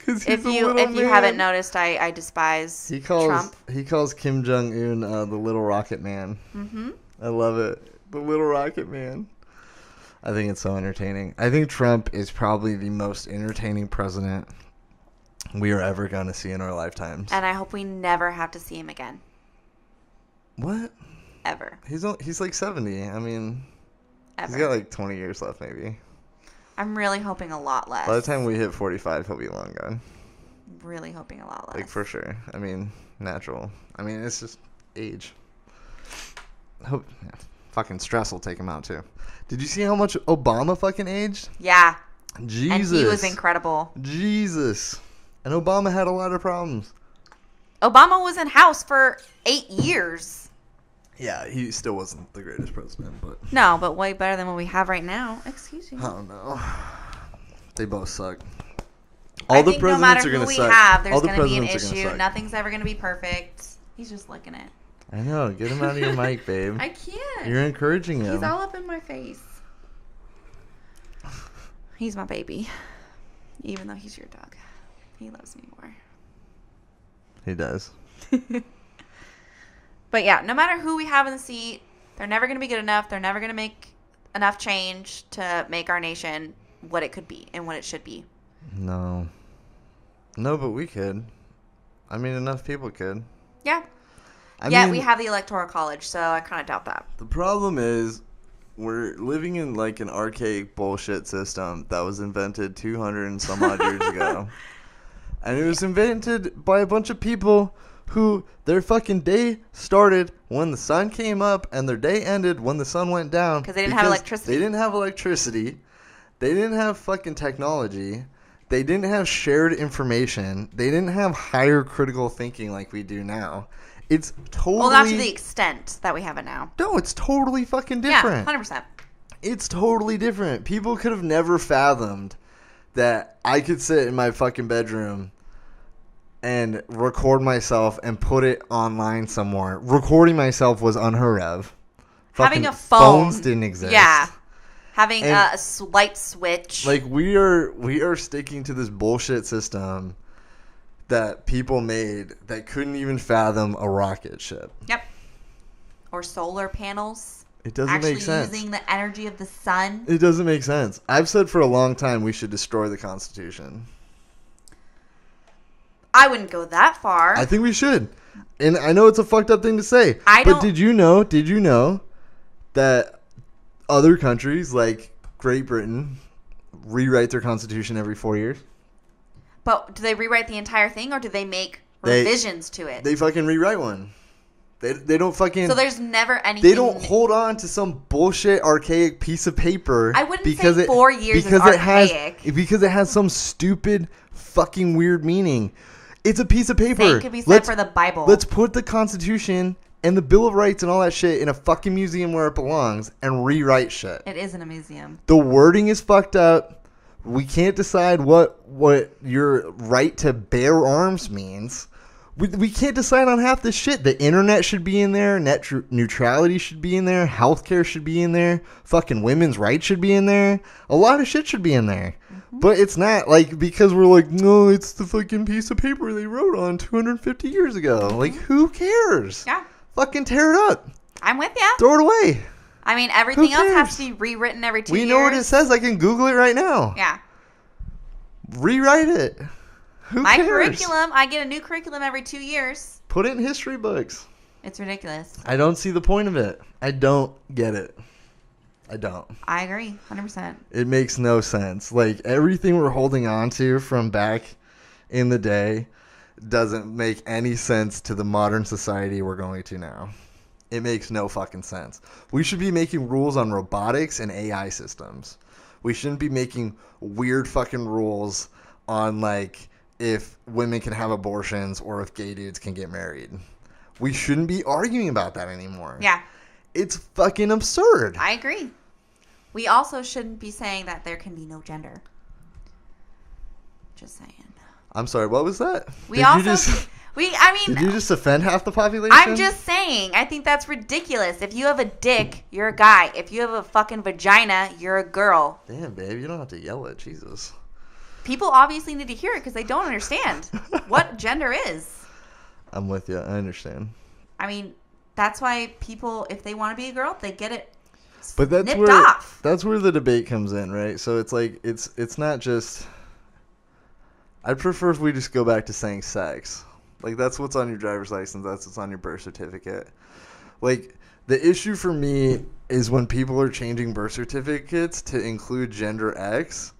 If you haven't noticed, I despise Trump. He calls Kim Jong-un the little rocket man. Mm-hmm. I love it. The little rocket man. I think it's so entertaining. I think Trump is probably the most entertaining president we are ever going to see in our lifetimes. And I hope we never have to see him again. What? Ever. He's like 70. I mean, Ever. He's got like 20 years left maybe. I'm really hoping a lot less. By the time we hit 45, he'll be long gone. Really hoping a lot less. Like, for sure. I mean, natural. I mean, it's just age. Fucking stress will take him out, too. Did you see how much Obama fucking aged? Yeah. Jesus. And he was incredible. Jesus. And Obama had a lot of problems. Obama was in House for 8 years. Yeah, he still wasn't the greatest president, but... No, but way better than what we have right now. Excuse me. I don't know. They both suck. I think no matter who we have, there's going to be an issue. Nothing's ever going to be perfect. He's just licking it. I know. Get him out of your mic, babe. I can't. You're encouraging him. He's all up in my face. He's my baby. Even though he's your dog. He loves me more. He does. But yeah, no matter who we have in the seat, they're never going to be good enough. They're never going to make enough change to make our nation what it could be and what it should be. No. No, but we could. I mean, enough people could. Yeah. I mean, we have the Electoral College, so I kind of doubt that. The problem is we're living in like an archaic bullshit system that was invented 200 and some odd years ago. And it was invented by a bunch of people who their fucking day started when the sun came up and their day ended when the sun went down. Because they didn't have electricity. They didn't have electricity. They didn't have fucking technology. They didn't have shared information. They didn't have higher critical thinking like we do now. It's totally... Well, not to the extent that we have it now. No, it's totally fucking different. Yeah, 100%. It's totally different. People could have never fathomed that I could sit in my fucking bedroom and record myself and put it online somewhere. Recording myself was unheard of. Having a phone. Phones didn't exist. Yeah. Having a light switch. Like, we are sticking to this bullshit system that people made that couldn't even fathom a rocket ship. Yep. Or solar panels. It doesn't make sense. Actually using the energy of the sun. It doesn't make sense. I've said for a long time we should destroy the Constitution. I wouldn't go that far. I think we should. And I know it's a fucked up thing to say. But did you know that other countries like Great Britain rewrite their Constitution every 4 years? But do they rewrite the entire thing or do they make revisions to it? They fucking rewrite one. They don't fucking... So there's never anything... They don't hold on to some bullshit archaic piece of paper. I wouldn't say 4 years is archaic. Because it has some stupid fucking weird meaning. It's a piece of paper. Same could be said for the Bible. Let's put the Constitution and the Bill of Rights and all that shit in a fucking museum where it belongs and rewrite shit. It is in a museum. The wording is fucked up. We can't decide what your right to bear arms means. We can't decide on half this shit. The internet should be in there. Net neutrality should be in there. Healthcare should be in there. Fucking women's rights should be in there. A lot of shit should be in there. Mm-hmm. But it's not like because we're like, no, it's the fucking piece of paper they wrote on 250 years ago. Mm-hmm. Like, who cares? Yeah. Fucking tear it up. I'm with you. Throw it away. I mean, everything else has to be rewritten every 2 years. We know what it says. I can Google it right now. Yeah. Rewrite it. Who cares? Curriculum, I get a new curriculum every 2 years. Put it in history books. It's ridiculous. I don't see the point of it. I don't get it. I don't. I agree, 100%. It makes no sense. Like, everything we're holding on to from back in the day doesn't make any sense to the modern society we're going to now. It makes no fucking sense. We should be making rules on robotics and AI systems. We shouldn't be making weird fucking rules on, like, if women can have abortions or if gay dudes can get married. We shouldn't be arguing about that anymore. Yeah. It's fucking absurd. I agree. We also shouldn't be saying that there can be no gender. Just saying. I'm sorry, what was that? Did you just offend half the population? I'm just saying. I think that's ridiculous. If you have a dick, you're a guy. If you have a fucking vagina, you're a girl. Damn, babe, you don't have to yell it. Jesus. People obviously need to hear it because they don't understand what gender is. I'm with you. I understand. I mean, that's why people, if they want to be a girl, they get it nipped off. That's where the debate comes in, right? So it's like, it's not just... I'd prefer if we just go back to saying sex. Like, that's what's on your driver's license. That's what's on your birth certificate. Like, the issue for me is when people are changing birth certificates to include gender X,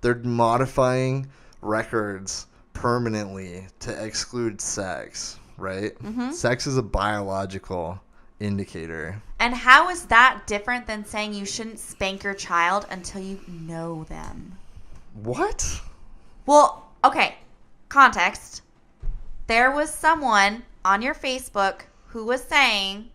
they're modifying records permanently to exclude sex, right? Mm-hmm. Sex is a biological indicator. And how is that different than saying you shouldn't spank your child until you know them? What? Well, okay. Context. there was someone on your Facebook who was saying,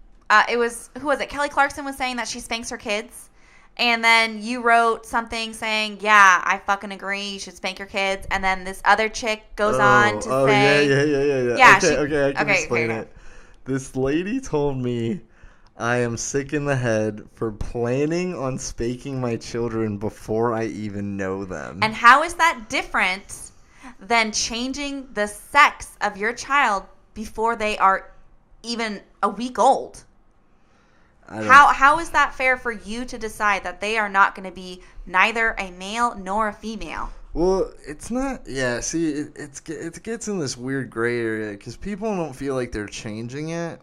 who was it? Kelly Clarkson was saying that she spanks her kids. And then you wrote something saying, yeah, I fucking agree. You should spank your kids. And then this other chick goes on to say. Yeah. Yeah, Okay, I can explain it. This lady told me I am sick in the head for planning on spanking my children before I even know them. And how is that different than changing the sex of your before they are even a week old? How is that fair for you to decide that they are not going to be neither a male nor a female? Well, it's not. Yeah, see, it gets in this weird gray area because people don't feel like they're changing it.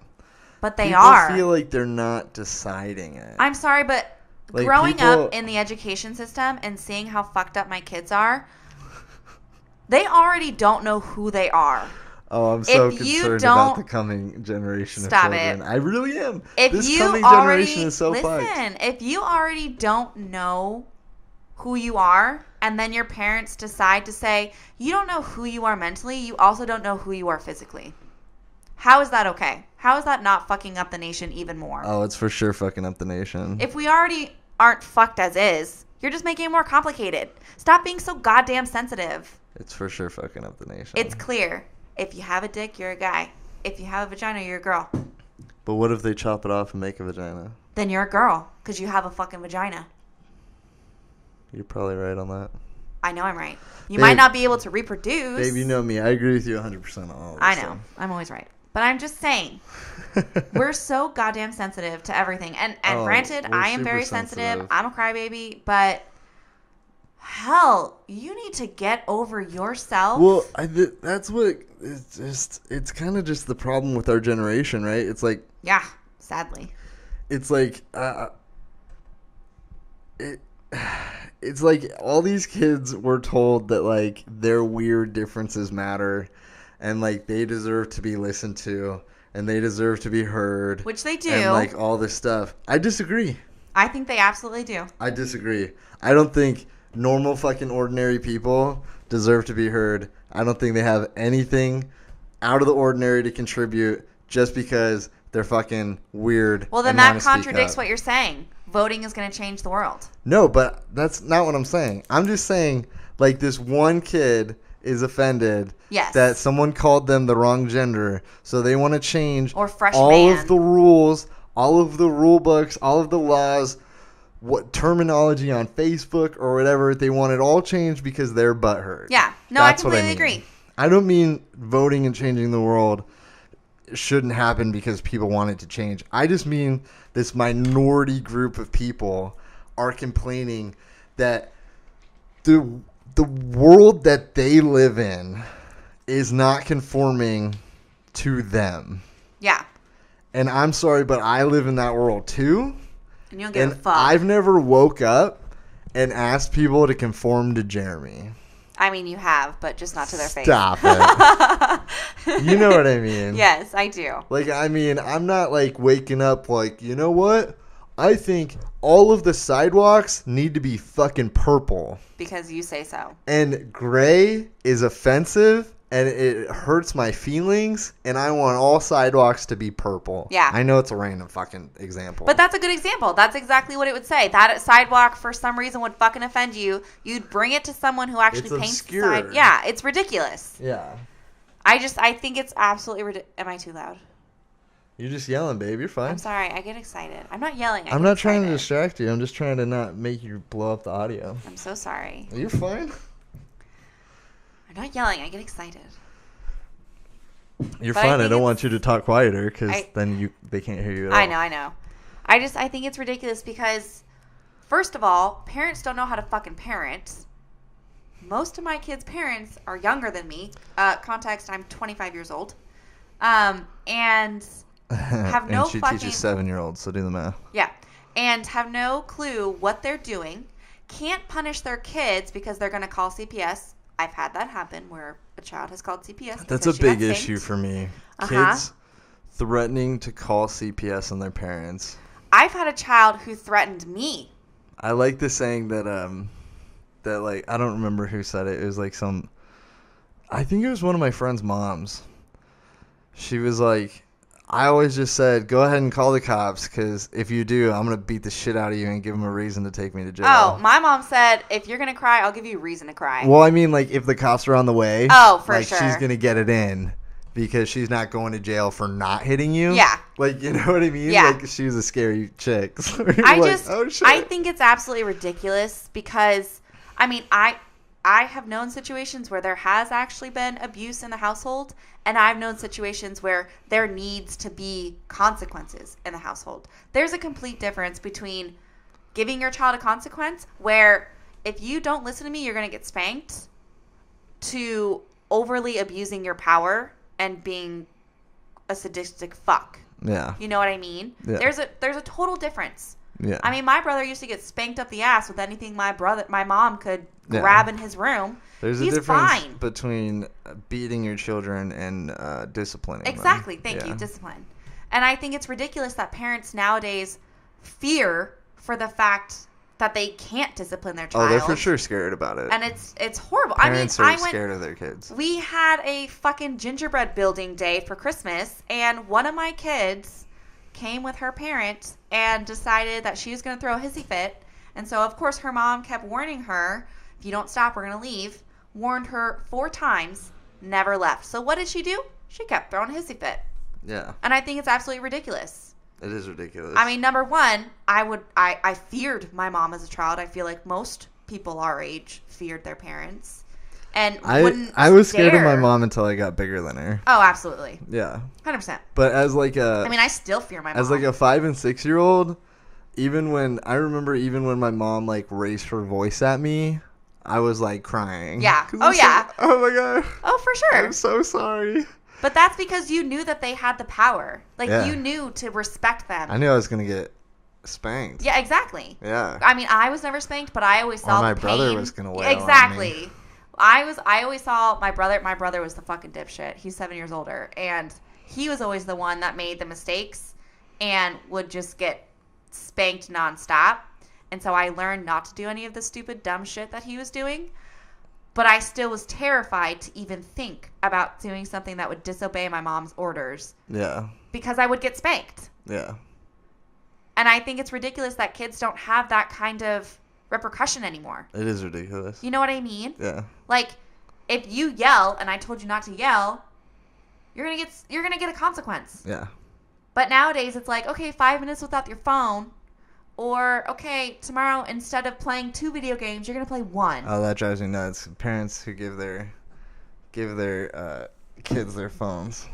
But they are. People feel like they're not deciding it. I'm sorry, but like growing up in the education system and seeing how fucked up my kids are, they already don't know who they are. Oh, I'm so concerned about the coming generation of children. I really am. This coming generation is so fucked. Listen, if you already don't know who you are, and then your parents decide to say, you don't know who you are mentally, you also don't know who you are physically. How is that okay? How is that not fucking up the nation even more? Oh, it's for sure fucking up the nation. If we already aren't fucked as is, you're just making it more complicated. Stop being so goddamn sensitive. It's for sure fucking up the nation. It's clear. If you have a dick, you're a guy. If you have a vagina, you're a girl. But what if they chop it off and make a vagina? Then you're a girl, because you have a fucking vagina. You're probably right on that. I know I'm right. You might not be able to reproduce. Babe, you know me. I agree with you 100% on all this. I know. I'm always right. But I'm just saying, we're so goddamn sensitive to everything. And granted, I am very sensitive. I'm a crybaby, but hell, you need to get over yourself. Well, that's what it's kind of just the problem with our generation, right? It's like, yeah, sadly, it's like it's like all these kids were told that like their weird differences matter, and like they deserve to be listened to, and they deserve to be heard, which they do, and like all this stuff. I disagree. I think they absolutely do. I disagree. I don't think normal fucking ordinary people deserve to be heard. I don't think they have anything out of the ordinary to contribute just because they're fucking weird. Well, then that contradicts what you're saying. Voting is going to change the world. No, but that's not what I'm saying. I'm just saying, like, this one kid is offended that someone called them the wrong gender, so they want to change of the rules, all of the rule books, all of the laws, what terminology on Facebook or whatever. They want it all changed because they're butthurt. Yeah. No, I completely agree. I don't mean voting and changing the world shouldn't happen because people want it to change. I just mean this minority group of people are complaining that the world that they live in is not conforming to them. Yeah. And I'm sorry, but I live in that world too. And you don't give a fuck. I've never woke up and asked people to conform to Jeremy. I mean, you have, but just not to their face. Stop it. You know what I mean. Yes, I do. Like, I mean, I'm not, like, waking up like, you know what? I think all of the sidewalks need to be fucking purple. Because you say so. And gray is offensive, and it hurts my feelings, and I want all sidewalks to be purple. Yeah. I know it's a random fucking example. But that's a good example. That's exactly what it would say. That sidewalk, for some reason, would fucking offend you. You'd bring it to someone who actually paints the side. Yeah, it's ridiculous. Yeah. I think it's absolutely ridiculous. Am I too loud? You're just yelling, babe. You're fine. I'm sorry. I get excited. I'm not yelling. I'm not trying to distract you. I'm just trying to not make you blow up the audio. I'm so sorry. You're fine. I'm not yelling. I get excited. You're fine. I don't want you to talk quieter because then they can't hear you at all. I know. I think it's ridiculous because, first of all, parents don't know how to fucking parent. Most of my kids' parents are younger than me. Context, I'm 25 years old. And have no fucking... And she teaches 7-year-olds, so do the math. Yeah. And have no clue what they're doing. Can't punish their kids because they're going to call CPS. I've had that happen where a child has called CPS. That's a big issue for me. Kids threatening to call CPS on their parents. I've had a child who threatened me. I like the saying that like, I don't remember who said it. It was like I think it was one of my friend's moms. She was like, I always just said, go ahead and call the cops, because if you do, I'm going to beat the shit out of you and give them a reason to take me to jail. Oh, my mom said, if you're going to cry, I'll give you a reason to cry. Well, I mean, like, if the cops are on the way, oh, for like, sure. she's going to get it in because she's not going to jail for not hitting you. Yeah. Like, you know what I mean? Yeah. Like, she was a scary chick. So I think it's absolutely ridiculous because, I mean, I have known situations where there has actually been abuse in the household, and I've known situations where there needs to be consequences in the household. There's a complete difference between giving your child a consequence where if you don't listen to me, you're going to get spanked, to overly abusing your power and being a sadistic fuck. Yeah. You know what I mean? Yeah. There's a total difference. Yeah. I mean, my brother used to get spanked up the ass with anything my mom could grab in his room. There's He's a difference fine. between beating your children and disciplining Exactly. them. Thank you. Discipline. And I think it's ridiculous that parents nowadays fear for the fact that they can't discipline their child. Oh, they're for sure scared about it. And it's horrible. Parents are scared of their kids. We had a fucking gingerbread building day for Christmas, and one of my kids came with her parent and decided that she was going to throw a hissy fit. And so, of course, her mom kept warning her, if you don't stop, we're going to leave. Warned her 4 times, never left. So what did she do? She kept throwing a hissy fit. Yeah. And I think it's absolutely ridiculous. It is ridiculous. I mean, number one, I feared my mom as a child. I feel like most people our age feared their parents. And I was scared of my mom until I got bigger than her. Oh, absolutely. Yeah. 100%. But as like I still fear my mom. As like a 5 and 6 year old, even when my mom like raised her voice at me, I was like crying. Yeah. Oh yeah. Oh my god. Oh, for sure. I'm so sorry. But that's because you knew that they had the power. Like you knew to respect them. I knew I was gonna get spanked. Yeah, exactly. Yeah. I mean, I was never spanked, but I always saw my the brother pain. was gonna wail exactly. on me. I always saw my brother. My brother was the fucking dipshit. He's 7 years older, and he was always the one that made the mistakes and would just get spanked nonstop. And so I learned not to do any of the stupid dumb shit that he was doing. But I still was terrified to even think about doing something that would disobey my mom's orders. Yeah. Because I would get spanked. Yeah. And I think it's ridiculous that kids don't have that kind of repercussion anymore. It is ridiculous. You know what I mean? Yeah. Like, if you yell and I told you not to yell, you're gonna get a consequence. Yeah. But nowadays it's like, okay, 5 minutes without your phone. Or, okay, tomorrow, instead of playing 2 video games, you're going to play 1. Oh, that drives me nuts. Parents who give their kids their phones.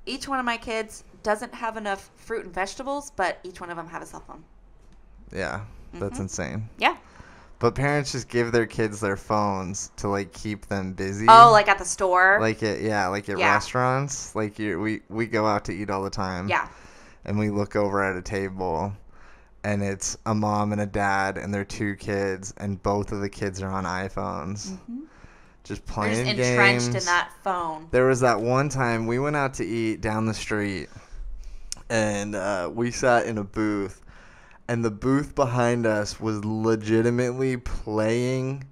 Each one of my kids doesn't have enough fruit and vegetables, but each one of them have a cell phone. Yeah, that's insane. Yeah. But parents just give their kids their phones to, like, keep them busy. Oh, like at the store? Like at restaurants. Like, we go out to eat all the time. Yeah. And we look over at a table, and it's a mom and a dad and their 2 kids, and both of the kids are on iPhones. Mm-hmm. Just playing games. They're just entrenched in that phone. There was that one time we went out to eat down the street, and we sat in a booth, and the booth behind us was legitimately playing,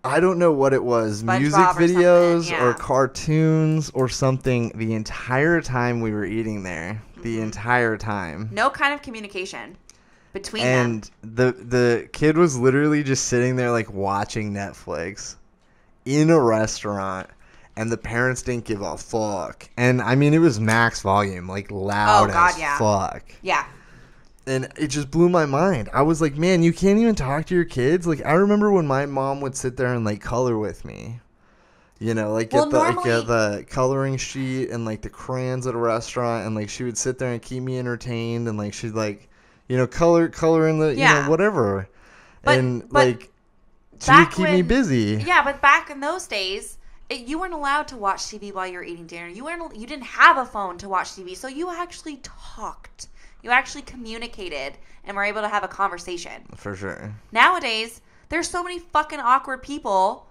I don't know what it was, music videos or cartoons or something the entire time we were eating there. The entire time. No kind of communication between them. And the kid was literally just sitting there like watching Netflix in a restaurant, and the parents didn't give a fuck. And I mean, it was max volume, like loud as fuck. Yeah. And it just blew my mind. I was like, man, you can't even talk to your kids? Like, I remember when my mom would sit there and like color with me. You know, like get the coloring sheet and like the crayons at a restaurant, and like she would sit there and keep me entertained, and like she'd like, you know, color in the you know, whatever, but like she would keep me busy. Yeah, but back in those days, you weren't allowed to watch TV while you were eating dinner. You didn't have a phone to watch TV, so you actually talked. You actually communicated and were able to have a conversation. For sure. Nowadays, there's so many fucking awkward people.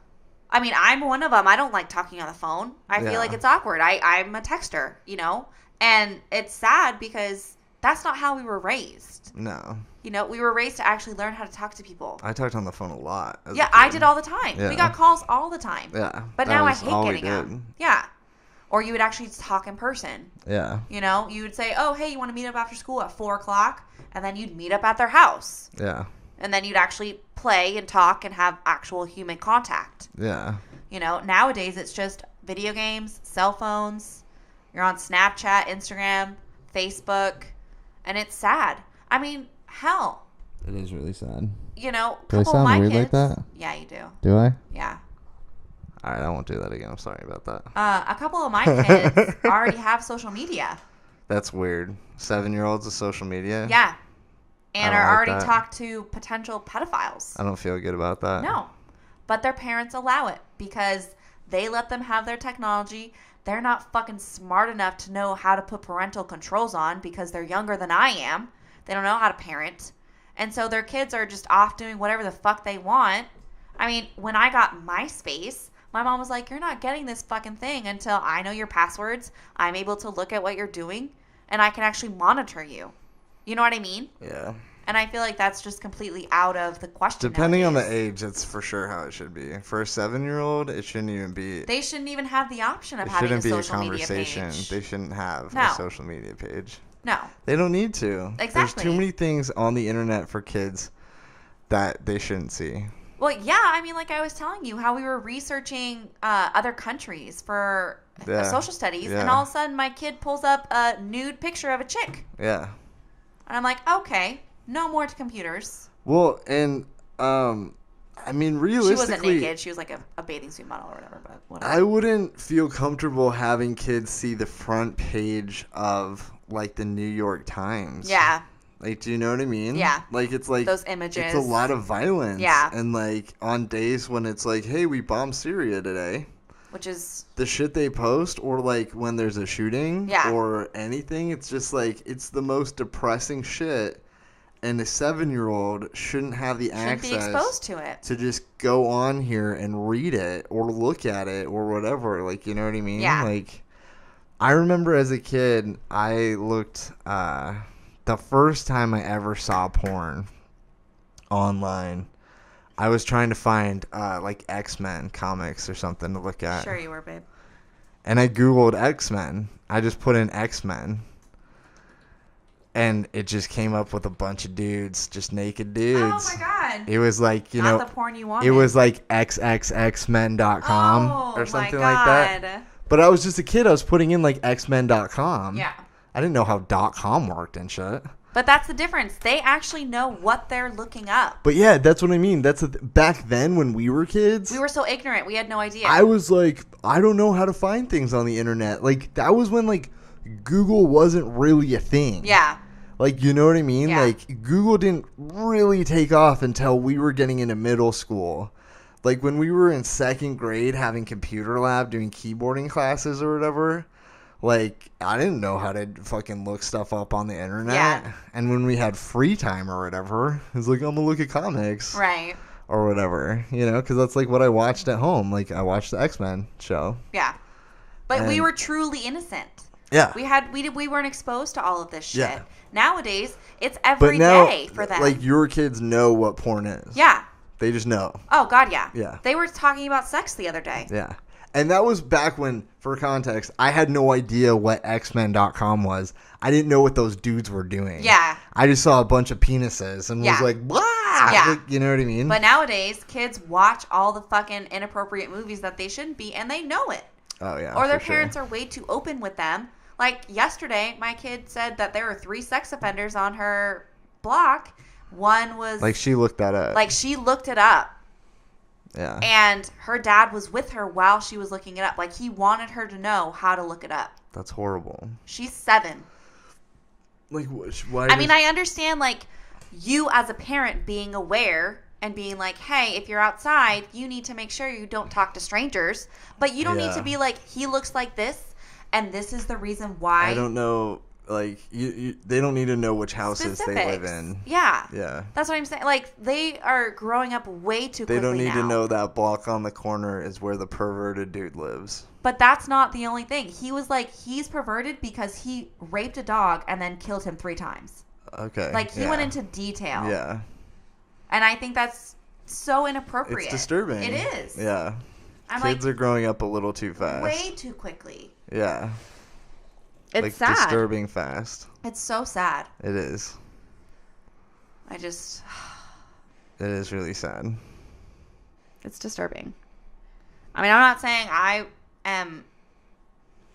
I mean, I'm one of them. I don't like talking on the phone. I feel like it's awkward. I'm a texter, you know? And it's sad because that's not how we were raised. No. You know, we were raised to actually learn how to talk to people. I talked on the phone a lot. Yeah, I did all the time. Yeah. We got calls all the time. Yeah. But now I hate getting them. Yeah. Or you would actually talk in person. Yeah. You know, you would say, oh, hey, you want to meet up after school at 4 o'clock? And then you'd meet up at their house. Yeah. And then you'd actually play and talk and have actual human contact. Yeah. You know, nowadays it's just video games, cell phones. You're on Snapchat, Instagram, Facebook. And it's sad. I mean, hell. It is really sad. You know, do I sound weird like that? Yeah, you do. Do I? Yeah. All right, I won't do that again. I'm sorry about that. A couple of my kids already have social media. That's weird. 7-year-olds with social media? Yeah. And are like already that. talked to potential pedophiles. I don't feel good about that. No. But their parents allow it because they let them have their technology. They're not fucking smart enough to know how to put parental controls on because they're younger than I am. They don't know how to parent. And so their kids are just off doing whatever the fuck they want. I mean, when I got MySpace, my mom was like, you're not getting this fucking thing until I know your passwords. I'm able to look at what you're doing and I can actually monitor you. You know what I mean? Yeah. And I feel like that's just completely out of the question. Depending on the nowadays. age, that's for sure how it should be. For a 7-year-old, it shouldn't even be. They shouldn't even have the option of It having a shouldn't be a social media conversation. page. They shouldn't have No. a social media page. No. They don't need to. Exactly. There's too many things on the internet for kids that they shouldn't see. Well, yeah. I mean, like I was telling you, how we were researching other countries for social studies, and all of a sudden my kid pulls up a nude picture of a chick. Yeah. And I'm like, okay, no more to computers. Well, and I mean, realistically, She wasn't naked. She was like a bathing suit model or whatever, but whatever. I wouldn't feel comfortable having kids see the front page of, like, the New York Times. Yeah. Like, do you know what I mean? Yeah. Like, it's like... Those images. It's a lot of violence. Yeah. And, like, on days when it's like, hey, we bombed Syria today. Which is... The shit they post, or, like, when there's a shooting. Yeah. Or anything, it's just, like, it's the most depressing shit. And a 7-year-old shouldn't have the access... Shouldn't be exposed to it. To just go on here and read it, or look at it, or whatever. Like, you know what I mean? Yeah. Like, I remember as a kid, I looked... the first time I ever saw porn online, I was trying to find like X-Men comics or something to look at. Sure you were, babe. And I Googled X-Men. I just put in X-Men. And it just came up with a bunch of dudes, just naked dudes. Oh my god. It was like, you Not know, the porn you wanted. it was like xxxmen.com or something like that. But I was just a kid. I was putting in like xmen.com. Yeah. I didn't know how .com worked and shit. But that's the difference. They actually know what they're looking up. But yeah, that's what I mean. That's back then when we were kids. We were so ignorant. We had no idea. I was like, I don't know how to find things on the internet. Like, that was when, like, Google wasn't really a thing. Yeah. Like, you know what I mean? Yeah. Like, Google didn't really take off until we were getting into middle school. Like, when we were in 2nd grade having computer lab, doing keyboarding classes or whatever, like, I didn't know how to fucking look stuff up on the internet. Yeah. And when we had free time or whatever, it was like, I'm going to look at comics. Right. Or whatever, you know, because that's like what I watched at home. Like, I watched the X-Men show. Yeah. But we And- were truly innocent. Yeah. We weren't exposed to all of this shit. Yeah. Nowadays, it's But every now, day for them. like, your kids know what porn is. Yeah. They just know. Oh, God, yeah. Yeah. They were talking about sex the other day. Yeah. And that was back when, for context, I had no idea what xmen.com was. I didn't know what those dudes were doing. Yeah. I just saw a bunch of penises and Yeah. was like, blah! Yeah. Like, you know what I mean? But nowadays, kids watch all the fucking inappropriate movies that they shouldn't be, and they know it. Oh, yeah. Or their for sure. parents are way too open with them. Like, yesterday, my kid said that there were 3 sex offenders on her block. One was... Like, she looked that up. Like, she looked it up. Yeah. And her dad was with her while she was looking it up. Like, he wanted her to know how to look it up. That's horrible. She's 7. Like, why I mean, I understand, like, you as a parent being aware and being like, hey, if you're outside, you need to make sure you don't talk to strangers. But you don't need to be like, he looks like this, and this is the reason why. I don't know. Like, they don't need to know which houses they live in. Yeah. Yeah. That's what I'm saying. Like, they are growing up way too quickly They don't need now. to know that block on the corner is where the perverted dude lives. But that's not the only thing. He was like, he's perverted because he raped a dog and then killed him 3 times. Okay. Like, he went into detail. Yeah. And I think that's so inappropriate. It's disturbing. It is. Yeah. Kids are growing up a little too fast. Way too quickly. Yeah. It's sad. Disturbing fast. It's so sad. It is. It is really sad. It's disturbing. I mean, I'm not saying I am,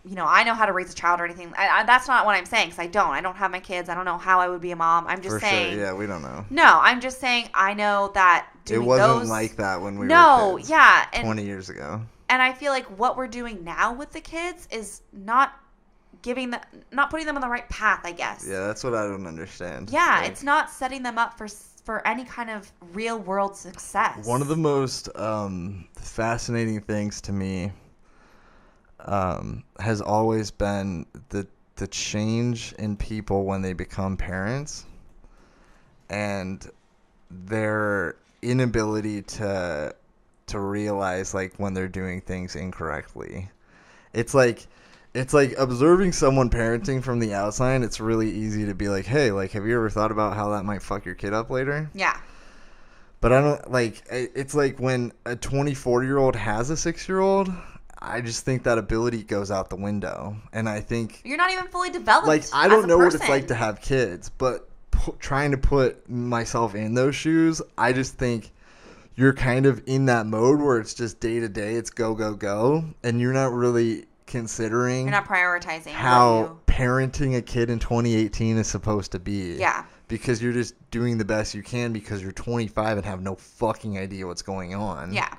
I know how to raise a child or anything. That's not what I'm saying, because I don't. I don't have my kids. I don't know how I would be a mom. I'm just saying. For sure, yeah, we don't know. No, I'm just saying I know that doing it wasn't like that when we were kids. Yeah. 20 years ago. And I feel like what we're doing now with the kids is not putting them on the right path, I guess. Yeah, that's what I don't understand. Yeah, it's not setting them up for any kind of real world success. One of the most fascinating things to me has always been the change in people when they become parents and their inability to realize like when they're doing things incorrectly. It's like observing someone parenting from the outside. It's really easy to be like, hey, like, have you ever thought about how that might fuck your kid up later? Yeah. But I don't it's like when a 24-year-old has a 6-year-old, I just think that ability goes out the window. And I think you're not even fully developed. Like, I don't know what it's like to have kids, but trying to put myself in those shoes, I just think you're kind of in that mode where it's just day to day, it's go, go, go. And you're not really considering. You're not prioritizing how parenting a kid in 2018 is supposed to be. Yeah. Because you're just doing the best you can because you're 25 and have no fucking idea what's going on. Yeah.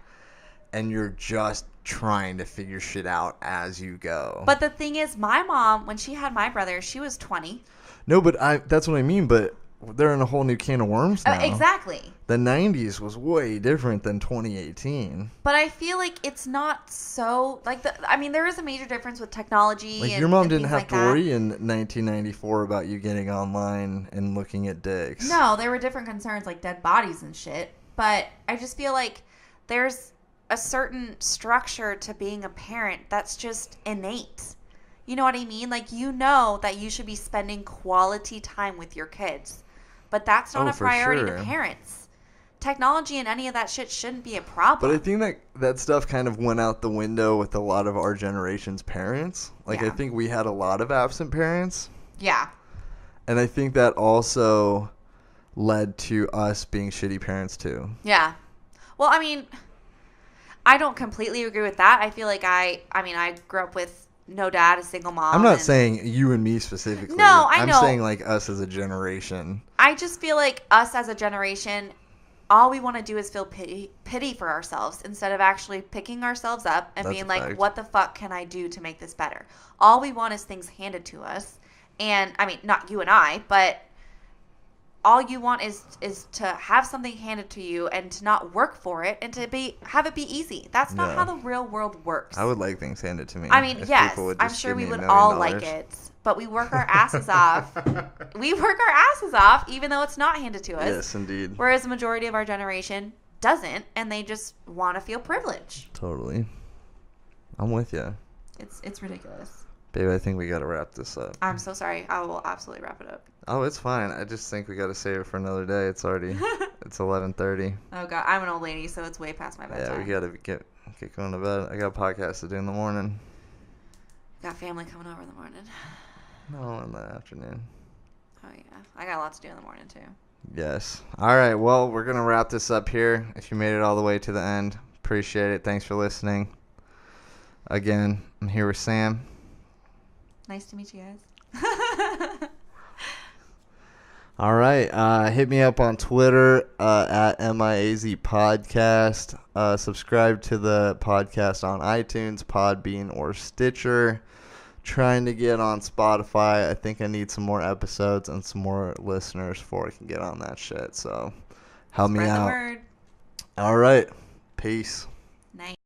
And you're just trying to figure shit out as you go. But the thing is, my mom, when she had my brother, she was 20. No, but that's what I mean. But they're in a whole new can of worms now. Exactly. The 90s was way different than 2018. But I feel like it's not so there is a major difference with technology. Like, your mom didn't have to worry in 1994 about you getting online and looking at dicks. No, there were different concerns like dead bodies and shit. But I just feel like there's a certain structure to being a parent that's just innate. You know what I mean? Like, you know that you should be spending quality time with your kids. But that's not a priority to parents. Technology and any of that shit shouldn't be a problem. But I think that stuff kind of went out the window with a lot of our generation's parents. Like, I think we had a lot of absent parents. Yeah. And I think that also led to us being shitty parents, too. Yeah. Well, I mean, I don't completely agree with that. I feel like I grew up with no dad, a single mom. I'm not saying you and me specifically. No, I know. I'm saying like us as a generation. I just feel like us as a generation, all we want to do is feel pity for ourselves instead of actually picking ourselves up and being like, what the fuck can I do to make this better? All we want is things handed to us. And, I mean, not you and I, but all you want is to have something handed to you and to not work for it and to have it be easy. That's not how the real world works. I would like things handed to me. I mean, yes, I'm sure we would all like it, but we work our asses off. We work our asses off even though it's not handed to us. Yes, indeed. Whereas the majority of our generation doesn't, and they just want to feel privilege. Totally. I'm with you. It's ridiculous. Babe, I think we got to wrap this up. I'm so sorry. I will absolutely wrap it up. Oh, it's fine. I just think we got to save it for another day. It's already, it's 11:30. Oh, God. I'm an old lady, so it's way past my bedtime. Yeah, we got to get going to bed. I got a podcast to do in the morning. Got family coming over in the morning. No, in the afternoon. Oh, yeah. I got a lot to do in the morning, too. Yes. All right. Well, we're going to wrap this up here. If you made it all the way to the end, appreciate it. Thanks for listening. Again, I'm here with Sam. Nice to meet you guys. All right. Hit me up on Twitter at MiAZ Podcast. Subscribe to the podcast on iTunes, Podbean, or Stitcher. Trying to get on Spotify. I think I need some more episodes and some more listeners before I can get on that shit. So help me out. Spread the word. All right. Peace. Night.